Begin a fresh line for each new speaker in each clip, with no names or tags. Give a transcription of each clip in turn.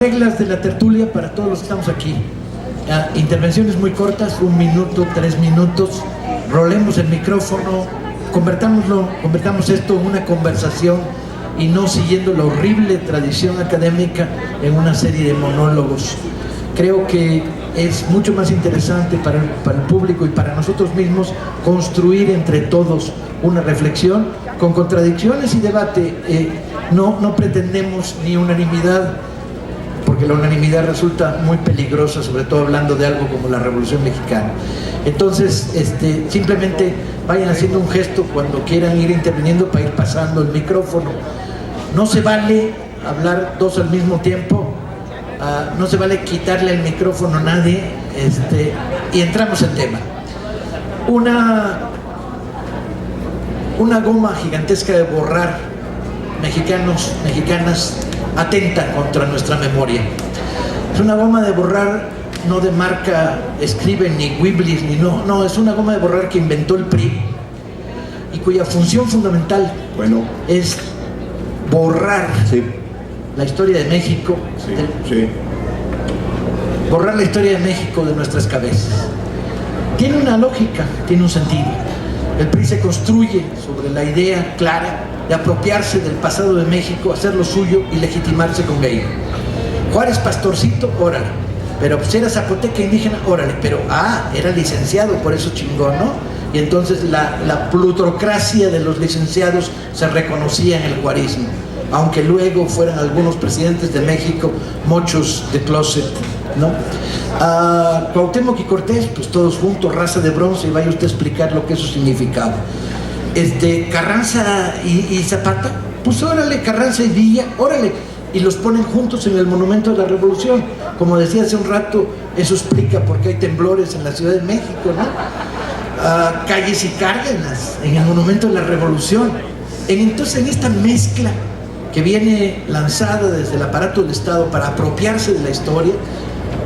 Reglas de la tertulia para todos los que estamos aquí. Intervenciones muy cortas, 1 minuto, 3 minutos. Rolemos el micrófono, convertamos esto en una conversación y no siguiendo la horrible tradición académica en una serie de monólogos. Creo que es mucho más interesante para el público y para nosotros mismos construir entre todos una reflexión con contradicciones y debate. No pretendemos ni unanimidad, porque la unanimidad resulta muy peligrosa, sobre todo hablando de algo como la Revolución Mexicana. Entonces, simplemente vayan haciendo un gesto cuando quieran ir interviniendo para ir pasando el micrófono. No se vale hablar dos al mismo tiempo, no se vale quitarle el micrófono a nadie, y entramos en tema. Una goma gigantesca de borrar mexicanos, mexicanas, atenta contra nuestra memoria. Es una goma de borrar no de marca Scriven ni Wiblis, no, es una goma de borrar que inventó el PRI y cuya función fundamental es borrar la historia de México, borrar la historia de México de nuestras cabezas. Tiene una lógica, tiene un sentido. El PRI se construye sobre la idea clara de apropiarse del pasado de México, hacerlo suyo y legitimarse con ello. Juárez pastorcito, órale, pero pues era zapoteca indígena, órale, pero era licenciado, por eso chingón, ¿no? Y entonces la plutocracia de los licenciados se reconocía en el juarismo, aunque luego fueran algunos presidentes de México mochos de closet, ¿no? Cuauhtémoc y Cortés, pues todos juntos, raza de bronce, y vaya usted a explicar lo que eso significaba. Carranza y Zapata, pues órale, Carranza y Villa, órale, y los ponen juntos en el Monumento de la Revolución. Como decía hace un rato, eso explica por qué hay temblores en la Ciudad de México, ¿no? Calles y Cárdenas en el Monumento de la Revolución. Entonces, en esta mezcla que viene lanzada desde el aparato del Estado para apropiarse de la historia,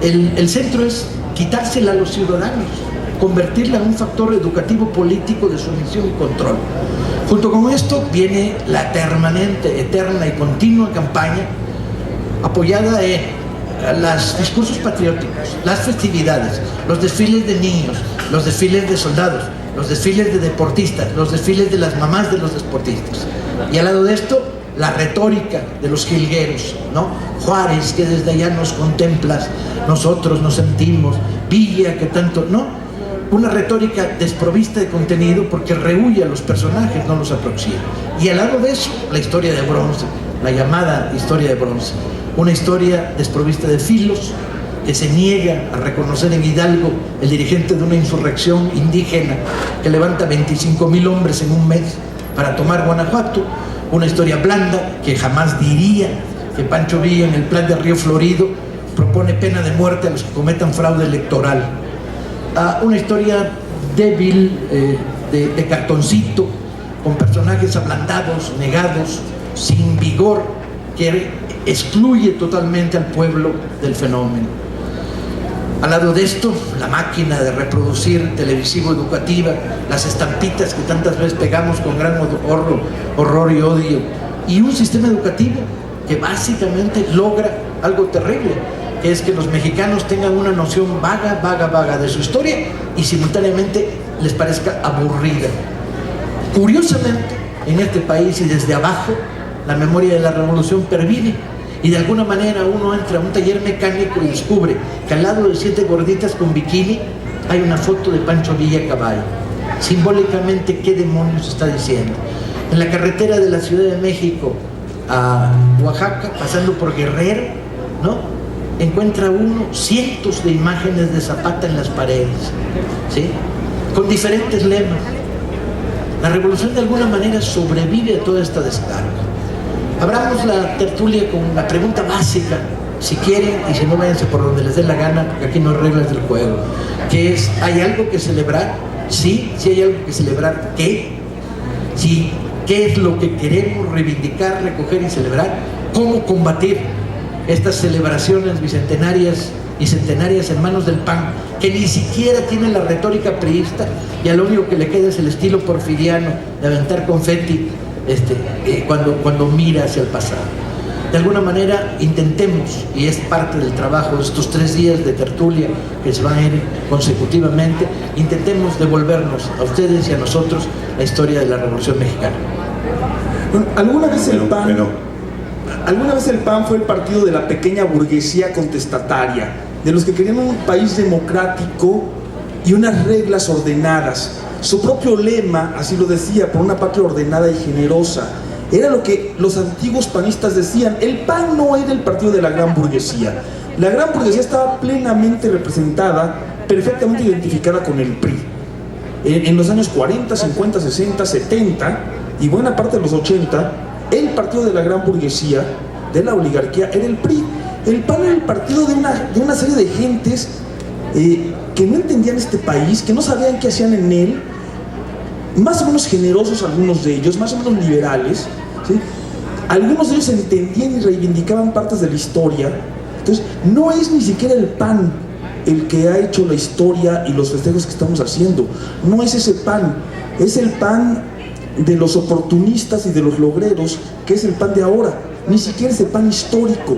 el centro es quitársela a los ciudadanos, convertirla en un factor educativo político de sumisión y control. Junto con esto viene la permanente, eterna y continua campaña apoyada en los discursos patrióticos, las festividades, los desfiles de niños, los desfiles de soldados, los desfiles de deportistas, los desfiles de las mamás de los deportistas. Y al lado de esto, la retórica de los jilgueros, ¿no? Juárez, que desde allá nos contemplas, nosotros nos sentimos, Villa, que tanto, ¿no? Una retórica desprovista de contenido porque rehúye a los personajes, no los aproxima. Y al lado de eso, la historia de bronce, la llamada historia de bronce. Una historia desprovista de filos, que se niega a reconocer en Hidalgo el dirigente de una insurrección indígena que levanta 25,000 hombres en un mes para tomar Guanajuato. Una historia blanda que jamás diría que Pancho Villa en el plan de Río Florido propone pena de muerte a los que cometan fraude electoral. Una historia débil, de cartoncito, con personajes ablandados, negados, sin vigor, que excluye totalmente al pueblo del fenómeno. Al lado de esto, la máquina de reproducir televisivo educativa, las estampitas que tantas veces pegamos con gran horror y odio, y un sistema educativo que básicamente logra algo terrible, que es que los mexicanos tengan una noción vaga de su historia y simultáneamente les parezca aburrida. Curiosamente, en este país y desde abajo, la memoria de la revolución pervive. Y de alguna manera uno entra a un taller mecánico y descubre que al lado de 7 gorditas con bikini hay una foto de Pancho Villa a caballo. Simbólicamente, ¿qué demonios está diciendo? En la carretera de la Ciudad de México a Oaxaca, pasando por Guerrero, ¿no? Encuentra uno cientos de imágenes de Zapata en las paredes, ¿sí? Con diferentes lemas. La revolución de alguna manera sobrevive a toda esta descarga. Abramos la tertulia con la pregunta básica, si quieren, y si no, váyanse por donde les dé la gana, porque aquí no hay reglas del juego, que es, ¿hay algo que celebrar? Sí hay algo que celebrar. ¿Qué? Sí, ¿qué es lo que queremos reivindicar, recoger y celebrar? ¿Cómo combatir estas celebraciones bicentenarias y centenarias en manos del PAN, que ni siquiera tiene la retórica priista, y a lo único que le queda es el estilo porfiriano de aventar confeti cuando mira hacia el pasado? de alguna manera intentemos, y es parte del trabajo de estos 3 días de tertulia que se van a ir consecutivamente, intentemos devolvernos a ustedes y a nosotros la historia de la Revolución Mexicana.
Bueno, alguna vez el PAN fue el partido de la pequeña burguesía contestataria, de los que querían un país democrático y unas reglas ordenadas. Su propio lema, así lo decía, por una patria ordenada y generosa. Era lo que los antiguos panistas decían. El PAN no era el partido de la gran burguesía. La gran burguesía estaba plenamente representada, perfectamente identificada con el PRI. En los años 40, 50, 60, 70 y buena parte de los 80, el partido de la gran burguesía, de la oligarquía, era el PRI. El PAN era el partido de una serie de gentes que no entendían este país, que no sabían qué hacían en él, más o menos generosos algunos de ellos, más o menos liberales, ¿sí? Algunos de ellos entendían y reivindicaban partes de la historia. Entonces, no es ni siquiera el PAN el que ha hecho la historia y los festejos que estamos haciendo. No es ese PAN, es el PAN de los oportunistas y de los logreros, que es el PAN de ahora. Ni siquiera es el PAN histórico.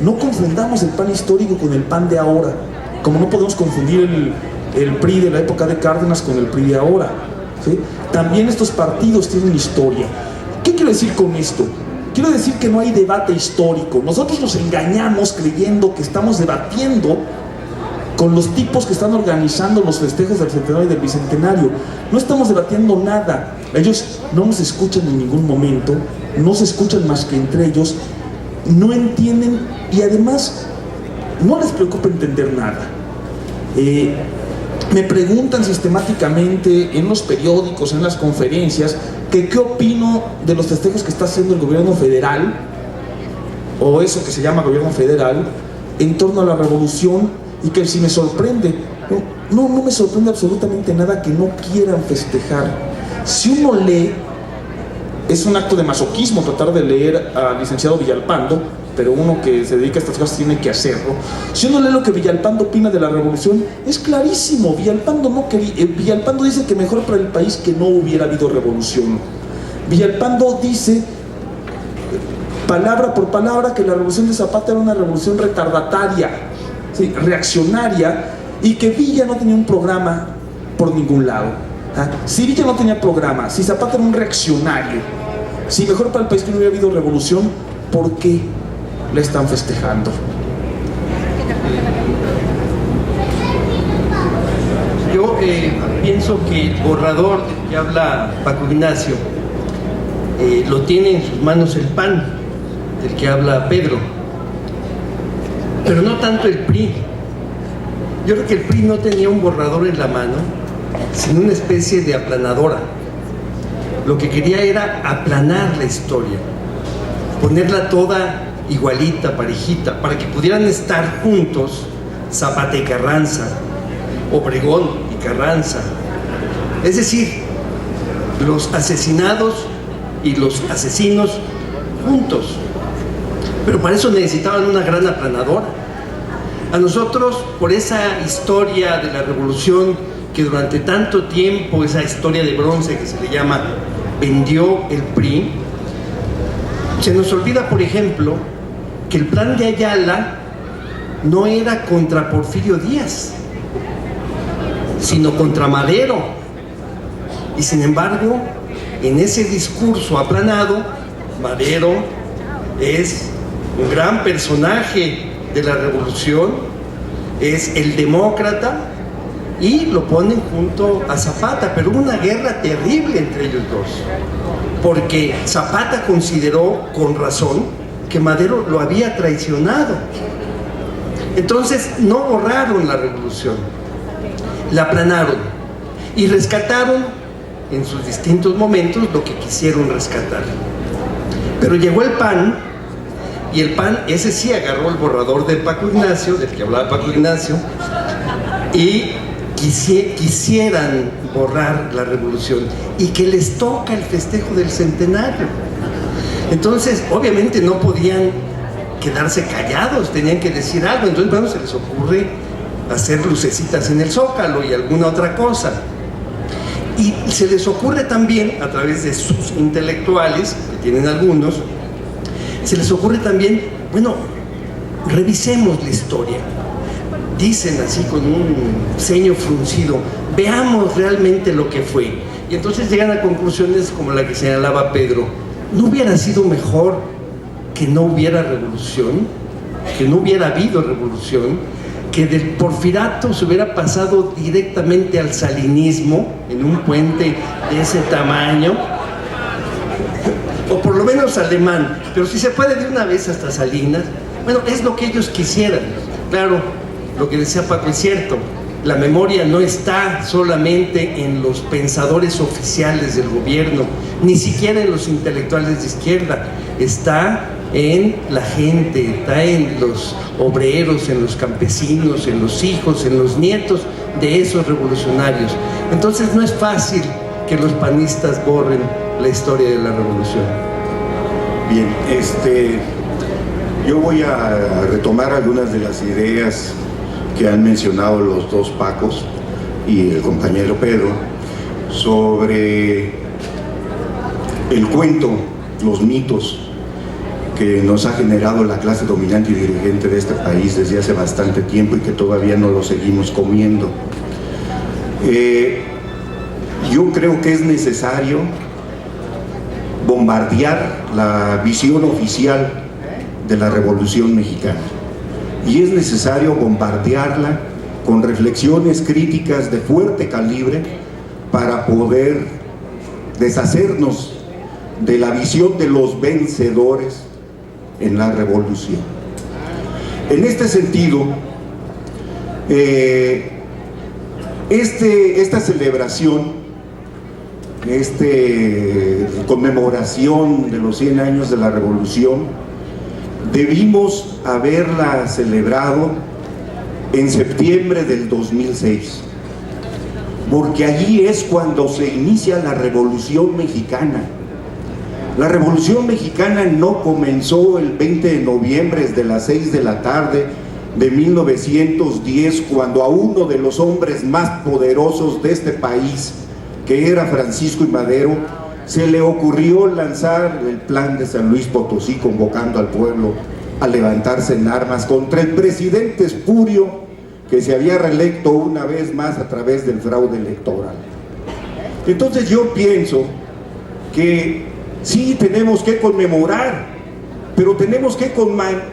No confundamos el PAN histórico con el PAN de ahora, como no podemos confundir el PRI de la época de Cárdenas con el PRI de ahora, ¿sí? También estos partidos tienen historia. ¿Qué quiero decir con esto? Quiero decir que no hay debate histórico. Nosotros nos engañamos creyendo que estamos debatiendo con los tipos que están organizando los festejos del centenario y del bicentenario. No estamos debatiendo nada. Ellos no nos escuchan en ningún momento, no se escuchan más que entre ellos, no entienden y además no les preocupa entender nada. Me preguntan sistemáticamente en los periódicos, en las conferencias, que qué opino de los festejos que está haciendo el gobierno federal, o eso que se llama gobierno federal, en torno a la revolución, y que si me sorprende. No me sorprende absolutamente nada que no quieran festejar. Si uno lee, es un acto de masoquismo tratar de leer al licenciado Villalpando, pero uno que se dedica a estas cosas tiene que hacerlo. Si uno lee lo que Villalpando opina de la revolución, es clarísimo. Villalpando dice que mejor para el país que no hubiera habido revolución. Villalpando dice, palabra por palabra, que la revolución de Zapata era una revolución retardataria, ¿sí?, reaccionaria, y que Villa no tenía un programa por ningún lado. Si Villa no tenía programa, si Zapata era un reaccionario, si mejor para el país que no hubiera habido revolución, ¿por qué la están festejando?
Yo pienso que el borrador del que habla Paco Ignacio lo tiene en sus manos el PAN, del que habla Pedro, pero no tanto el PRI. Yo creo que el PRI no tenía un borrador en la mano, sino una especie de aplanadora. Lo que quería era aplanar la historia, ponerla toda igualita, parejita, para que pudieran estar juntos Zapata y Carranza, Obregón y Carranza, es decir, los asesinados y los asesinos juntos. Pero para eso necesitaban una gran aplanadora. A nosotros, por esa historia de la revolución que durante tanto tiempo, esa historia de bronce que se le llama, vendió el PRI, se nos olvida, por ejemplo, que el plan de Ayala no era contra Porfirio Díaz, sino contra Madero. Y sin embargo, en ese discurso aplanado, Madero es un gran personaje de la revolución, es el demócrata, y lo ponen junto a Zapata. Pero hubo una guerra terrible entre ellos dos, porque Zapata consideró con razón que Madero lo había traicionado. Entonces no borraron la revolución, la aplanaron y rescataron en sus distintos momentos lo que quisieron rescatar. Pero llegó el PAN, y el PAN, ese sí agarró el borrador de Paco Ignacio, del que hablaba Paco Ignacio, y quisieran borrar la revolución, y que les toca el festejo del centenario. Entonces, obviamente no podían quedarse callados, tenían que decir algo. Entonces, bueno, se les ocurre hacer lucecitas en el Zócalo y alguna otra cosa. Y se les ocurre también, a través de sus intelectuales, que tienen algunos, se les ocurre también, bueno, revisemos la historia. Dicen así con un ceño fruncido, veamos realmente lo que fue. Y entonces llegan a conclusiones como la que señalaba Pedro. ¿No hubiera sido mejor que no hubiera revolución? Que no hubiera habido revolución, que del porfiriato se hubiera pasado directamente al salinismo en un puente de ese tamaño, o por lo menos alemán, pero si se puede de una vez hasta Salinas. Bueno, es lo que ellos quisieran. Claro, lo que decía Paco es cierto, la memoria no está solamente en los pensadores oficiales del gobierno, ni siquiera en los intelectuales de izquierda, está en la gente, está en los obreros, en los campesinos, en los hijos, en los nietos de esos revolucionarios. Entonces no es fácil que los panistas borren la historia de la revolución.
Bien, yo voy a retomar algunas de las ideas que han mencionado los dos Pacos y el compañero Pedro sobre el cuento, los mitos que nos ha generado la clase dominante y dirigente de este país desde hace bastante tiempo y que todavía no lo seguimos comiendo. Yo creo que es necesario bombardear la visión oficial de la Revolución Mexicana, y es necesario bombardearla con reflexiones críticas de fuerte calibre para poder deshacernos de la visión de los vencedores en la revolución. En este sentido, esta celebración, conmemoración de los 100 años de la revolución, debimos haberla celebrado en septiembre del 2006, porque allí es cuando se inicia la Revolución Mexicana. La Revolución Mexicana no comenzó el 20 de noviembre desde las 6 de la tarde de 1910, cuando a uno de los hombres más poderosos de este país, que era Francisco I. Madero, se le ocurrió lanzar el plan de San Luis Potosí, convocando al pueblo a levantarse en armas contra el presidente espurio que se había reelecto una vez más a través del fraude electoral. Entonces yo pienso que sí tenemos que conmemorar, pero tenemos que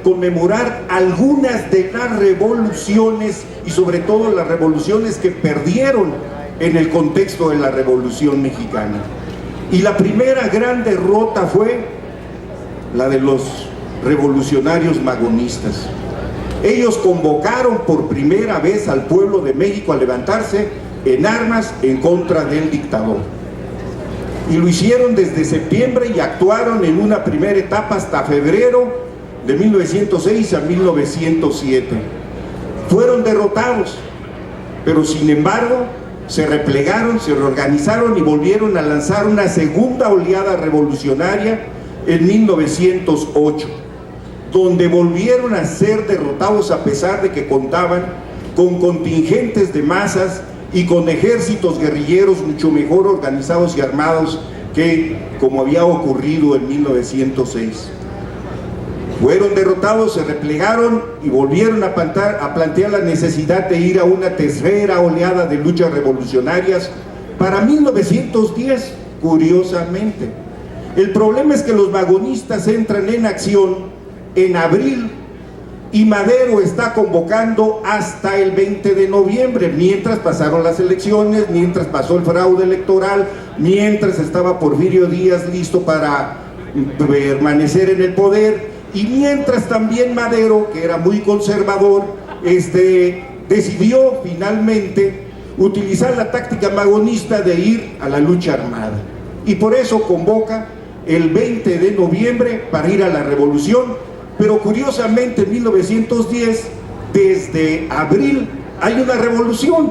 conmemorar algunas de las revoluciones, y sobre todo las revoluciones que perdieron en el contexto de la Revolución Mexicana. Y la primera gran derrota fue la de los revolucionarios magonistas. Ellos convocaron por primera vez al pueblo de México a levantarse en armas en contra del dictador. Y lo hicieron desde septiembre y actuaron en una primera etapa hasta febrero de 1906 a 1907. Fueron derrotados, pero sin embargo se replegaron, se reorganizaron y volvieron a lanzar una segunda oleada revolucionaria en 1908, donde volvieron a ser derrotados a pesar de que contaban con contingentes de masas y con ejércitos guerrilleros mucho mejor organizados y armados que como había ocurrido en 1906. Fueron derrotados, se replegaron y volvieron a plantear la necesidad de ir a una tercera oleada de luchas revolucionarias para 1910, curiosamente. El problema es que los magonistas entran en acción en abril y Madero está convocando hasta el 20 de noviembre, mientras pasaron las elecciones, mientras pasó el fraude electoral, mientras estaba Porfirio Díaz listo para permanecer en el poder, y mientras también Madero, que era muy conservador, decidió finalmente utilizar la táctica magonista de ir a la lucha armada. Y por eso convoca el 20 de noviembre para ir a la revolución. Pero curiosamente en 1910, desde abril, hay una revolución,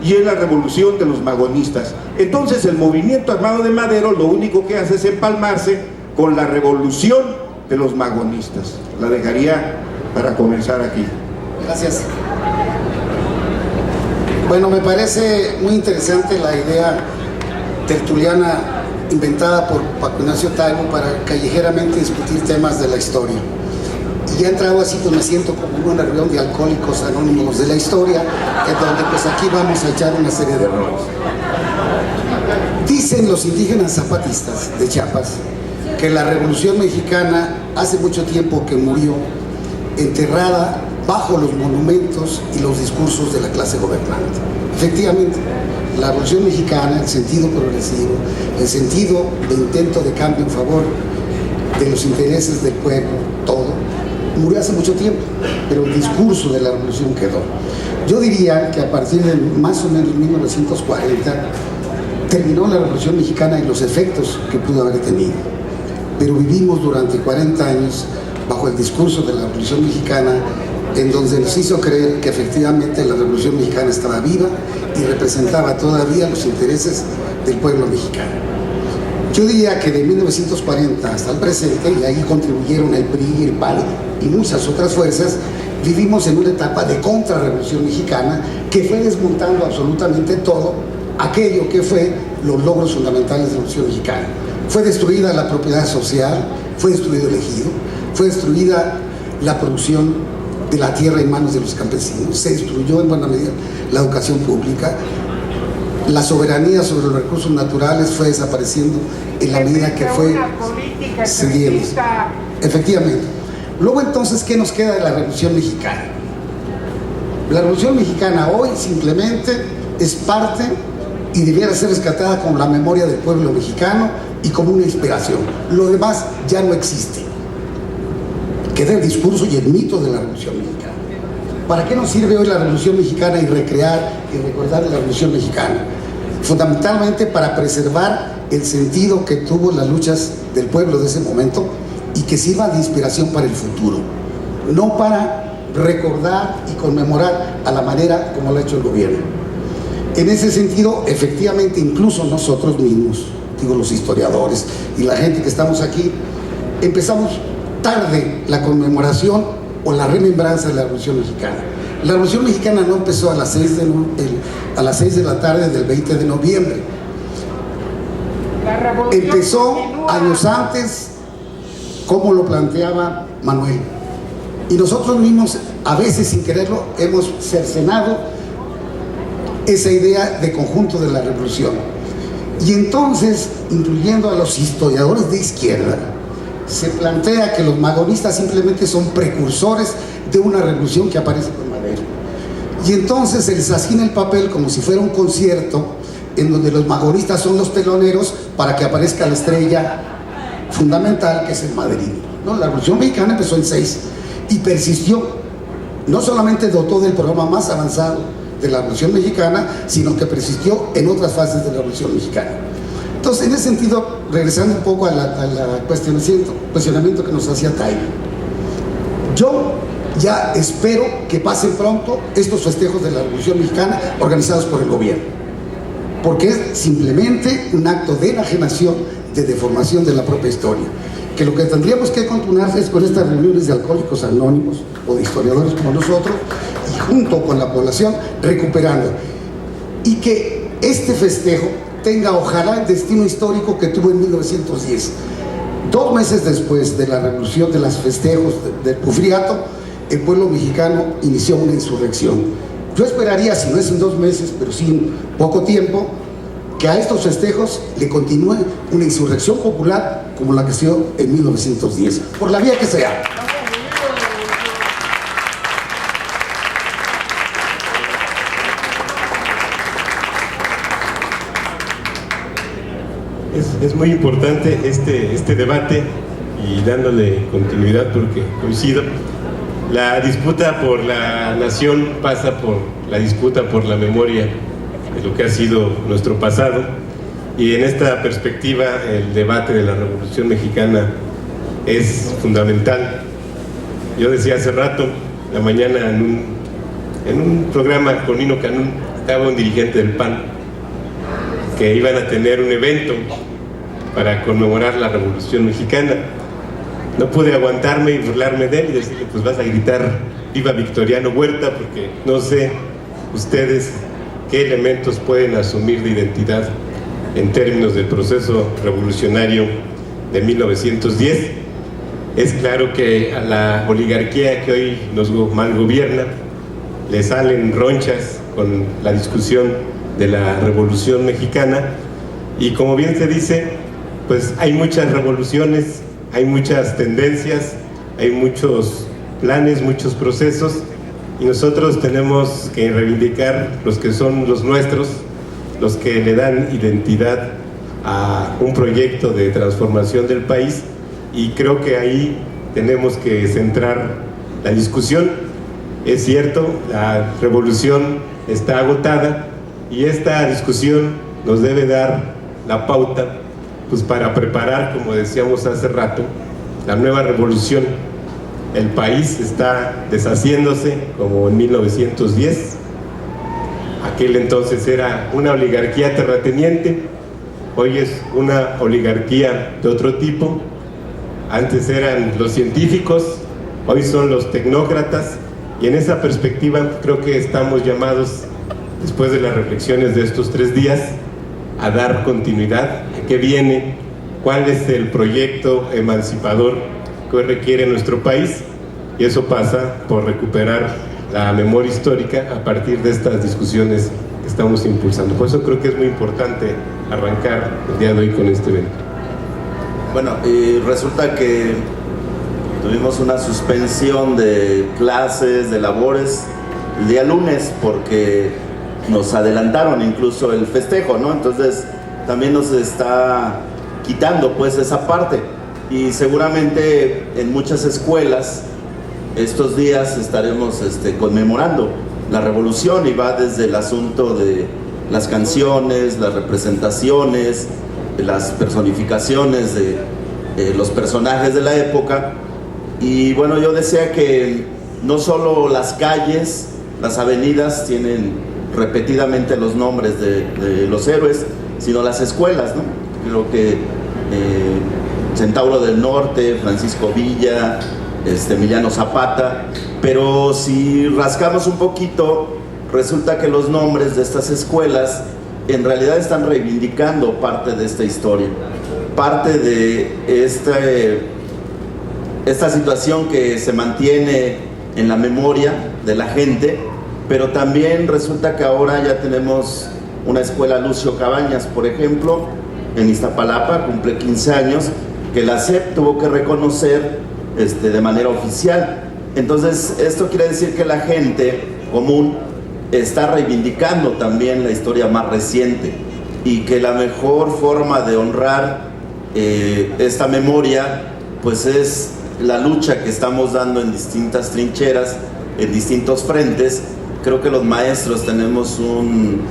y es la revolución de los magonistas. Entonces el movimiento armado de Madero lo único que hace es empalmarse con la revolución de los magonistas. La dejaría para comenzar aquí.
Gracias. Bueno, me parece muy interesante la idea tertuliana inventada por Paco Ignacio Taibo para callejeramente discutir temas de la historia. Y ya entrado así, pues me siento como en una reunión de alcohólicos anónimos de la historia, en donde pues aquí vamos a echar una serie de errores. Dicen los indígenas zapatistas de Chiapas que la Revolución Mexicana hace mucho tiempo que murió enterrada bajo los monumentos y los discursos de la clase gobernante. Efectivamente, la Revolución Mexicana, el sentido progresivo, el sentido de intento de cambio en favor de los intereses del pueblo, todo, murió hace mucho tiempo, pero el discurso de la revolución quedó. Yo diría que a partir de más o menos 1940 terminó la Revolución Mexicana y los efectos que pudo haber tenido, pero vivimos durante 40 años bajo el discurso de la Revolución Mexicana, en donde nos hizo creer que efectivamente la Revolución Mexicana estaba viva y representaba todavía los intereses del pueblo mexicano. Yo diría que de 1940 hasta el presente, y ahí contribuyeron el PRI, el PAN y muchas otras fuerzas, vivimos en una etapa de contrarrevolución mexicana que fue desmontando absolutamente todo aquello que fue los logros fundamentales de la Revolución Mexicana. Fue destruida la propiedad social, fue destruido el ejido, fue destruida la producción de la tierra en manos de los campesinos, se destruyó en buena medida la educación pública, la soberanía sobre los recursos naturales fue desapareciendo en la medida que fue cediendo. Efectivamente. Luego entonces, ¿qué nos queda de la Revolución Mexicana? La Revolución Mexicana hoy simplemente es parte y debiera ser rescatada como la memoria del pueblo mexicano y como una inspiración. Lo demás ya no existe. Queda el discurso y el mito de la Revolución Mexicana. ¿Para qué nos sirve hoy la Revolución Mexicana y recrear y recordar la Revolución Mexicana? Fundamentalmente para preservar el sentido que tuvo las luchas del pueblo de ese momento y que sirva de inspiración para el futuro, no para recordar y conmemorar a la manera como lo ha hecho el gobierno. En ese sentido, efectivamente, incluso nosotros mismos, digo los historiadores y la gente que estamos aquí, empezamos tarde la conmemoración o la remembranza de la Revolución Mexicana. La Revolución Mexicana no empezó a las 6 de la tarde del 20 de noviembre. Empezó años antes, como lo planteaba Manuel. Y nosotros mismos, a veces sin quererlo, hemos cercenado esa idea de conjunto de la revolución. Y entonces, incluyendo a los historiadores de izquierda, se plantea que los magonistas simplemente son precursores de una revolución que aparece con Madero. Y entonces se les asigna el papel como si fuera un concierto en donde los magonistas son los teloneros para que aparezca la estrella fundamental, que es el Madrid. ¿No? La Revolución Mexicana empezó en 6 y persistió. No solamente dotó del programa más avanzado de la Revolución Mexicana, sino que persistió en otras fases de la Revolución Mexicana. Entonces, en ese sentido, regresando un poco al cuestionamiento que nos hacía Taibo, yo ya espero que pasen pronto estos festejos de la Revolución Mexicana organizados por el gobierno, porque es simplemente un acto de enajenación, de deformación de la propia historia, que lo que tendríamos que continuar es con estas reuniones de alcohólicos anónimos o de historiadores como nosotros, y junto con la población recuperando, y que este festejo tenga ojalá el destino histórico que tuvo en 1910. 2 meses después de la revolución, de los festejos del Porfiriato, el pueblo mexicano inició una insurrección. Yo esperaría, si no es en 2 meses, pero sí en poco tiempo, que a estos festejos le continúe una insurrección popular como la que se dio en 1910, por la vía que sea.
Es muy importante este debate, y dándole continuidad porque coincido. La disputa por la nación pasa por la disputa por la memoria de lo que ha sido nuestro pasado, y en esta perspectiva el debate de la Revolución Mexicana es fundamental. Yo decía hace rato, la mañana en un programa con Nino Canún, estaba un dirigente del PAN que iban a tener un evento para conmemorar la Revolución Mexicana. No pude aguantarme y burlarme de él y decirle, pues vas a gritar viva Victoriano Huerta, porque no sé ustedes qué elementos pueden asumir de identidad en términos del proceso revolucionario de 1910. Es claro que a la oligarquía que hoy nos mal gobierna le salen ronchas con la discusión de la Revolución Mexicana, y como bien se dice, pues hay muchas revoluciones, hay muchas tendencias, hay muchos planes, muchos procesos, y nosotros tenemos que reivindicar los que son los nuestros, los que le dan identidad a un proyecto de transformación del país, y creo que ahí tenemos que centrar la discusión. Es cierto, la revolución está agotada, y esta discusión nos debe dar la pauta pues para preparar, como decíamos hace rato, la nueva revolución. El país está deshaciéndose como en 1910. Aquel entonces era una oligarquía terrateniente, hoy es una oligarquía de otro tipo. Antes eran los científicos, hoy son los tecnócratas, y en esa perspectiva creo que estamos llamados, después de las reflexiones de estos 3 días, a dar continuidad a qué viene, cuál es el proyecto emancipador que hoy requiere nuestro país, y eso pasa por recuperar la memoria histórica a partir de estas discusiones que estamos impulsando. Por eso creo que es muy importante arrancar el día de hoy con este evento.
Bueno, y resulta que tuvimos una suspensión de clases, de labores el día lunes, porque nos adelantaron incluso el festejo, ¿no? Entonces también nos está quitando pues esa parte, y seguramente en muchas escuelas estos días estaremos conmemorando la revolución, y va desde el asunto de las canciones, las representaciones, las personificaciones de los personajes de la época. Y bueno, yo decía que no solo las calles, las avenidas tienen repetidamente los nombres de los héroes, sino las escuelas, ¿no? Creo que Centauro del Norte, Francisco Villa, Emiliano Zapata, pero si rascamos un poquito, resulta que los nombres de estas escuelas en realidad están reivindicando parte de esta historia, parte de esta situación que se mantiene en la memoria de la gente. Pero también resulta que ahora ya tenemos una escuela Lucio Cabañas, por ejemplo, en Iztapalapa, cumple 15 años, que la SEP tuvo que reconocer de manera oficial. Entonces, esto quiere decir que la gente común está reivindicando también la historia más reciente, y que la mejor forma de honrar esta memoria pues es la lucha que estamos dando en distintas trincheras, en distintos frentes. Creo que los maestros tenemos un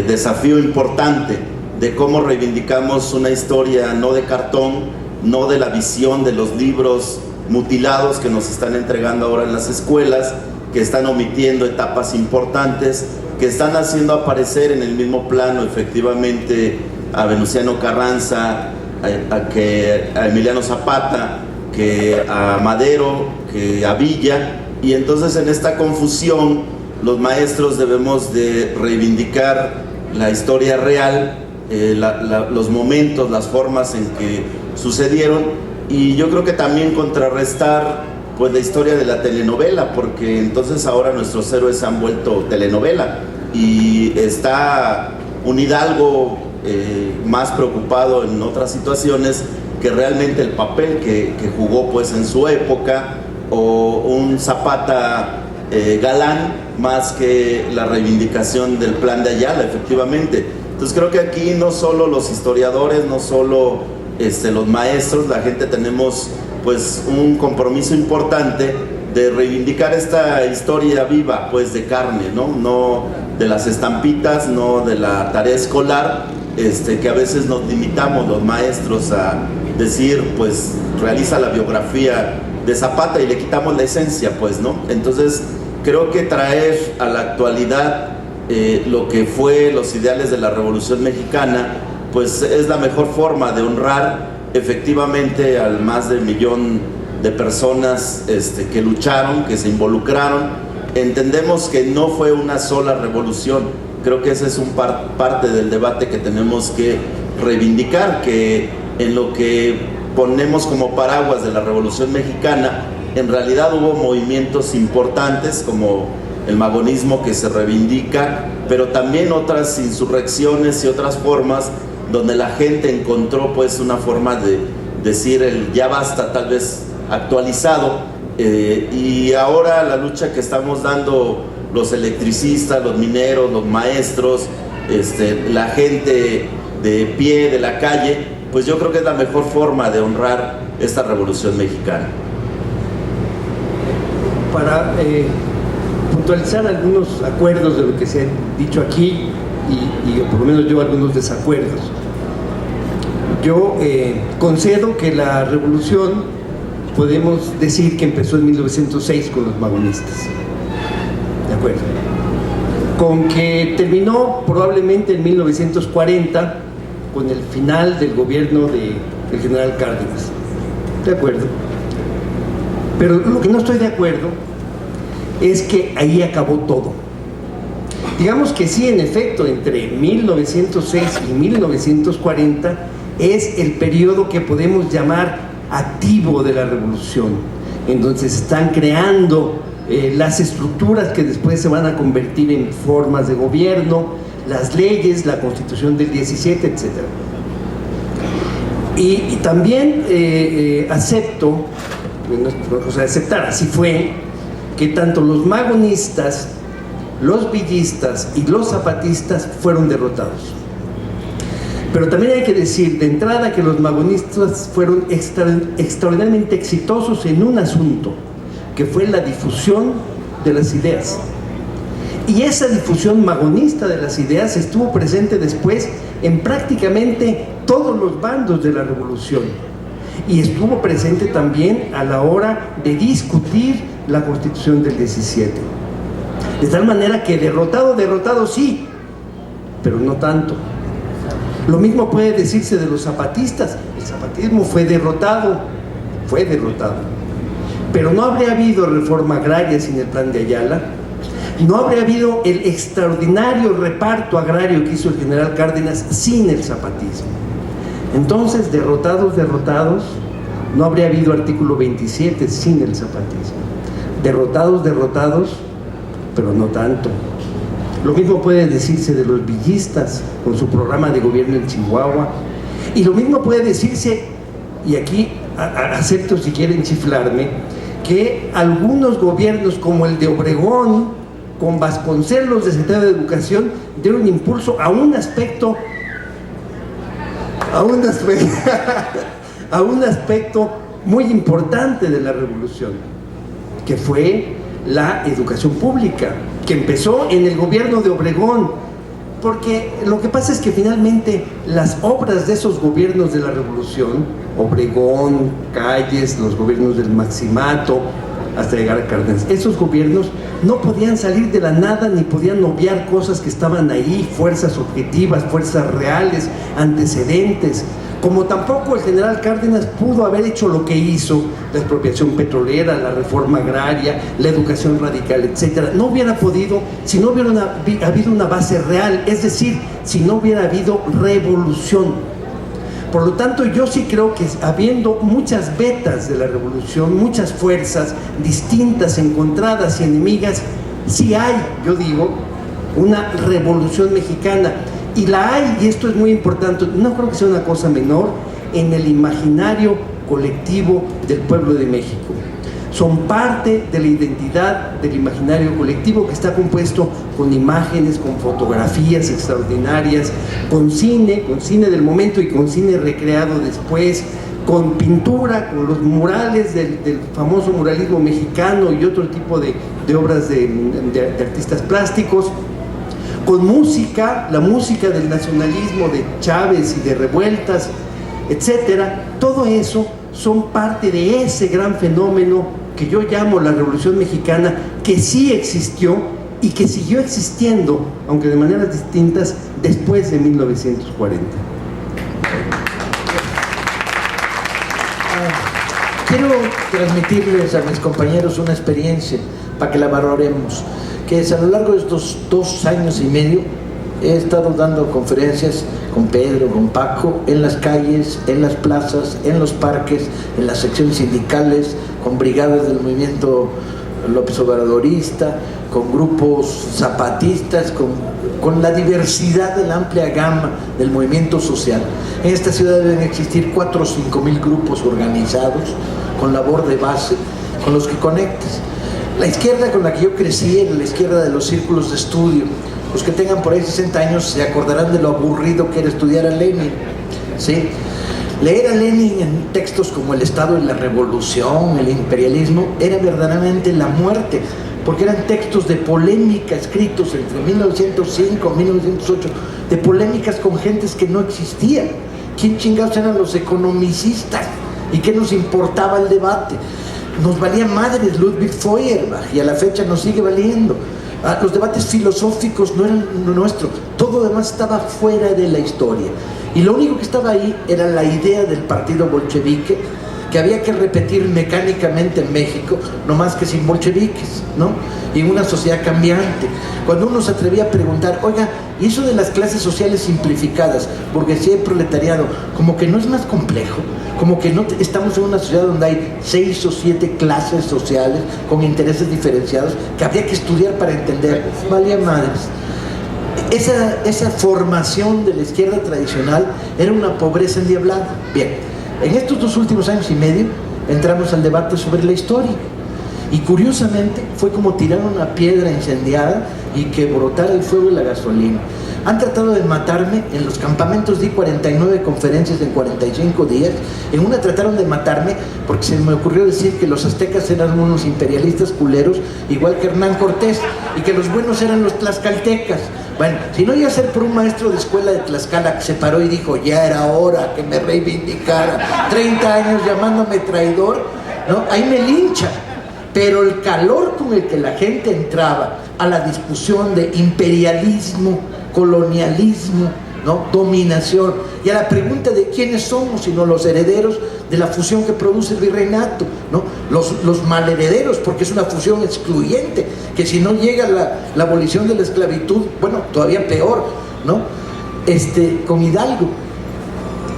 desafío importante de cómo reivindicamos una historia no de cartón, no de la visión de los libros mutilados que nos están entregando ahora en las escuelas, que están omitiendo etapas importantes, que están haciendo aparecer en el mismo plano efectivamente a Venustiano Carranza, a Emiliano Zapata, que a Madero, que a Villa. Y entonces en esta confusión los maestros debemos de reivindicar la historia real, los momentos, las formas en que sucedieron, y yo creo que también contrarrestar pues la historia de la telenovela, porque entonces ahora nuestros héroes se han vuelto telenovela, y está un Hidalgo más preocupado en otras situaciones que realmente el papel que jugó pues en su época, o un Zapata galán, más que la reivindicación del Plan de Ayala, efectivamente. Entonces creo que aquí no solo los historiadores, no solo los maestros, la gente tenemos pues un compromiso importante de reivindicar esta historia viva, pues de carne, no de las estampitas, no de la tarea escolar, que a veces nos limitamos los maestros a decir, pues realiza la biografía de Zapata, y le quitamos la esencia, pues, ¿no? Entonces creo que traer a la actualidad lo que fue los ideales de la Revolución Mexicana, pues es la mejor forma de honrar efectivamente al más de 1 millón de personas que lucharon, que se involucraron. Entendemos que no fue una sola revolución, Creo que ese es parte del debate que tenemos que reivindicar, que en lo que ponemos como paraguas de la Revolución Mexicana, en realidad hubo movimientos importantes como el magonismo que se reivindica, pero también otras insurrecciones y otras formas donde la gente encontró pues una forma de decir el ya basta, tal vez actualizado, y ahora la lucha que estamos dando los electricistas, los mineros, los maestros, la gente de pie de la calle, pues yo creo que es la mejor forma de honrar esta Revolución Mexicana.
Para puntualizar algunos acuerdos de lo que se ha dicho aquí y por lo menos yo algunos desacuerdos. Yo concedo que la revolución podemos decir que empezó en 1906 con los magonistas, ¿de acuerdo? Con que terminó probablemente en 1940 con el final del gobierno del general Cárdenas, ¿de acuerdo? Pero lo que no estoy de acuerdo es que ahí acabó todo. Digamos que sí, en efecto, entre 1906 y 1940 es el periodo que podemos llamar activo de la revolución, en donde se están creando las estructuras que después se van a convertir en formas de gobierno, las leyes, la Constitución del 17, etc. Y también acepto, no es cosa de aceptar, así fue, que tanto los magonistas, los villistas y los zapatistas fueron derrotados. Pero también hay que decir de entrada que los magonistas fueron extraordinariamente exitosos en un asunto, que fue la difusión de las ideas. Y esa difusión magonista de las ideas estuvo presente después en prácticamente todos los bandos de la revolución. Y estuvo presente también a la hora de discutir la Constitución del 17. De tal manera que derrotado sí, pero no tanto. Lo mismo puede decirse de los zapatistas. El zapatismo fue derrotado, pero no habría habido reforma agraria sin el plan de Ayala, no habría habido el extraordinario reparto agrario que hizo el general Cárdenas sin el zapatismo. Entonces, derrotados, no habría habido artículo 27 sin el zapatismo. Derrotados, pero no tanto. Lo mismo puede decirse de los villistas con su programa de gobierno en Chihuahua, y lo mismo puede decirse, y aquí acepto si quieren chiflarme, que algunos gobiernos como el de Obregón, con Vasconcelos de secretario de Educación, dieron impulso a un aspecto muy importante de la revolución, que fue la educación pública, que empezó en el gobierno de Obregón, porque lo que pasa es que finalmente las obras de esos gobiernos de la revolución, Obregón, Calles, los gobiernos del Maximato, hasta llegar a Cárdenas, esos gobiernos no podían salir de la nada ni podían obviar cosas que estaban ahí, fuerzas objetivas, fuerzas reales, antecedentes, como tampoco el general Cárdenas pudo haber hecho lo que hizo, la expropiación petrolera, la reforma agraria, la educación radical, etc. No hubiera podido si no hubiera habido una base real, es decir, si no hubiera habido revolución. Por lo tanto, yo sí creo que habiendo muchas vetas de la revolución, muchas fuerzas distintas, encontradas y enemigas, sí hay, yo digo, una revolución mexicana. Y la hay, y esto es muy importante, no creo que sea una cosa menor, en el imaginario colectivo del pueblo de México. Son parte de la identidad del imaginario colectivo, que está compuesto con imágenes, con fotografías extraordinarias, con cine del momento y con cine recreado después, con pintura, con los murales del famoso muralismo mexicano y otro tipo de obras de artistas plásticos, con música, la música del nacionalismo de Chávez y de revueltas, etcétera. Todo eso son parte de ese gran fenómeno que yo llamo la Revolución Mexicana, que sí existió y que siguió existiendo, aunque de maneras distintas, después de 1940.
Quiero transmitirles a mis compañeros una experiencia para que la valoremos, que es a lo largo de estos 2 años y medio He estado dando conferencias con Pedro, con Paco, en las calles, en las plazas, en los parques, en las secciones sindicales, con brigadas del movimiento López Obradorista, con grupos zapatistas, con la diversidad de la amplia gama del movimiento social. En esta ciudad deben existir 4 o 5 mil grupos organizados, con labor de base, con los que conectes. La izquierda con la que yo crecí era la izquierda de los círculos de estudio. Los que tengan por ahí 60 años se acordarán de lo aburrido que era estudiar a Lenin, ¿sí? Leer a Lenin en textos como El Estado y la Revolución, el imperialismo, era verdaderamente la muerte, porque eran textos de polémica escritos entre 1905 y 1908, de polémicas con gentes que no existían. ¿Quién chingados eran los economicistas? ¿Y qué nos importaba el debate? Nos valía madres Ludwig Feuerbach, y a la fecha nos sigue valiendo. Los debates filosóficos no eran nuestros, todo lo demás estaba fuera de la historia. Y lo único que estaba ahí era la idea del partido bolchevique, que había que repetir mecánicamente en México, no más que sin bolcheviques, ¿no? Y en una sociedad cambiante. Cuando uno se atrevía a preguntar, oiga, ¿y eso de las clases sociales simplificadas, burguesía y proletariado, como que no es más complejo? Como que no estamos en una sociedad donde hay 6 o 7 clases sociales con intereses diferenciados que habría que estudiar para entender. Valía madres. Esa formación de la izquierda tradicional era una pobreza endiablada. Bien, en estos 2 últimos años y medio entramos al debate sobre la historia. Y curiosamente fue como tirar una piedra incendiada y que brotara el fuego y la gasolina. Han tratado de matarme, en los campamentos di 49 conferencias en 45 días, en una trataron de matarme porque se me ocurrió decir que los aztecas eran unos imperialistas culeros, igual que Hernán Cortés, y que los buenos eran los tlaxcaltecas. Bueno, si no iba a ser por un maestro de escuela de Tlaxcala que se paró y dijo, ya era hora que me reivindicara, 30 años llamándome traidor, ¿no? Ahí me linchan. Pero el calor con el que la gente entraba a la discusión de imperialismo, colonialismo, ¿no? Dominación, y a la pregunta de quiénes somos, sino los herederos de la fusión que produce el virreinato, ¿no? Los malherederos, porque es una fusión excluyente, que si no llega la abolición de la esclavitud, bueno, todavía peor, ¿no? Con Hidalgo.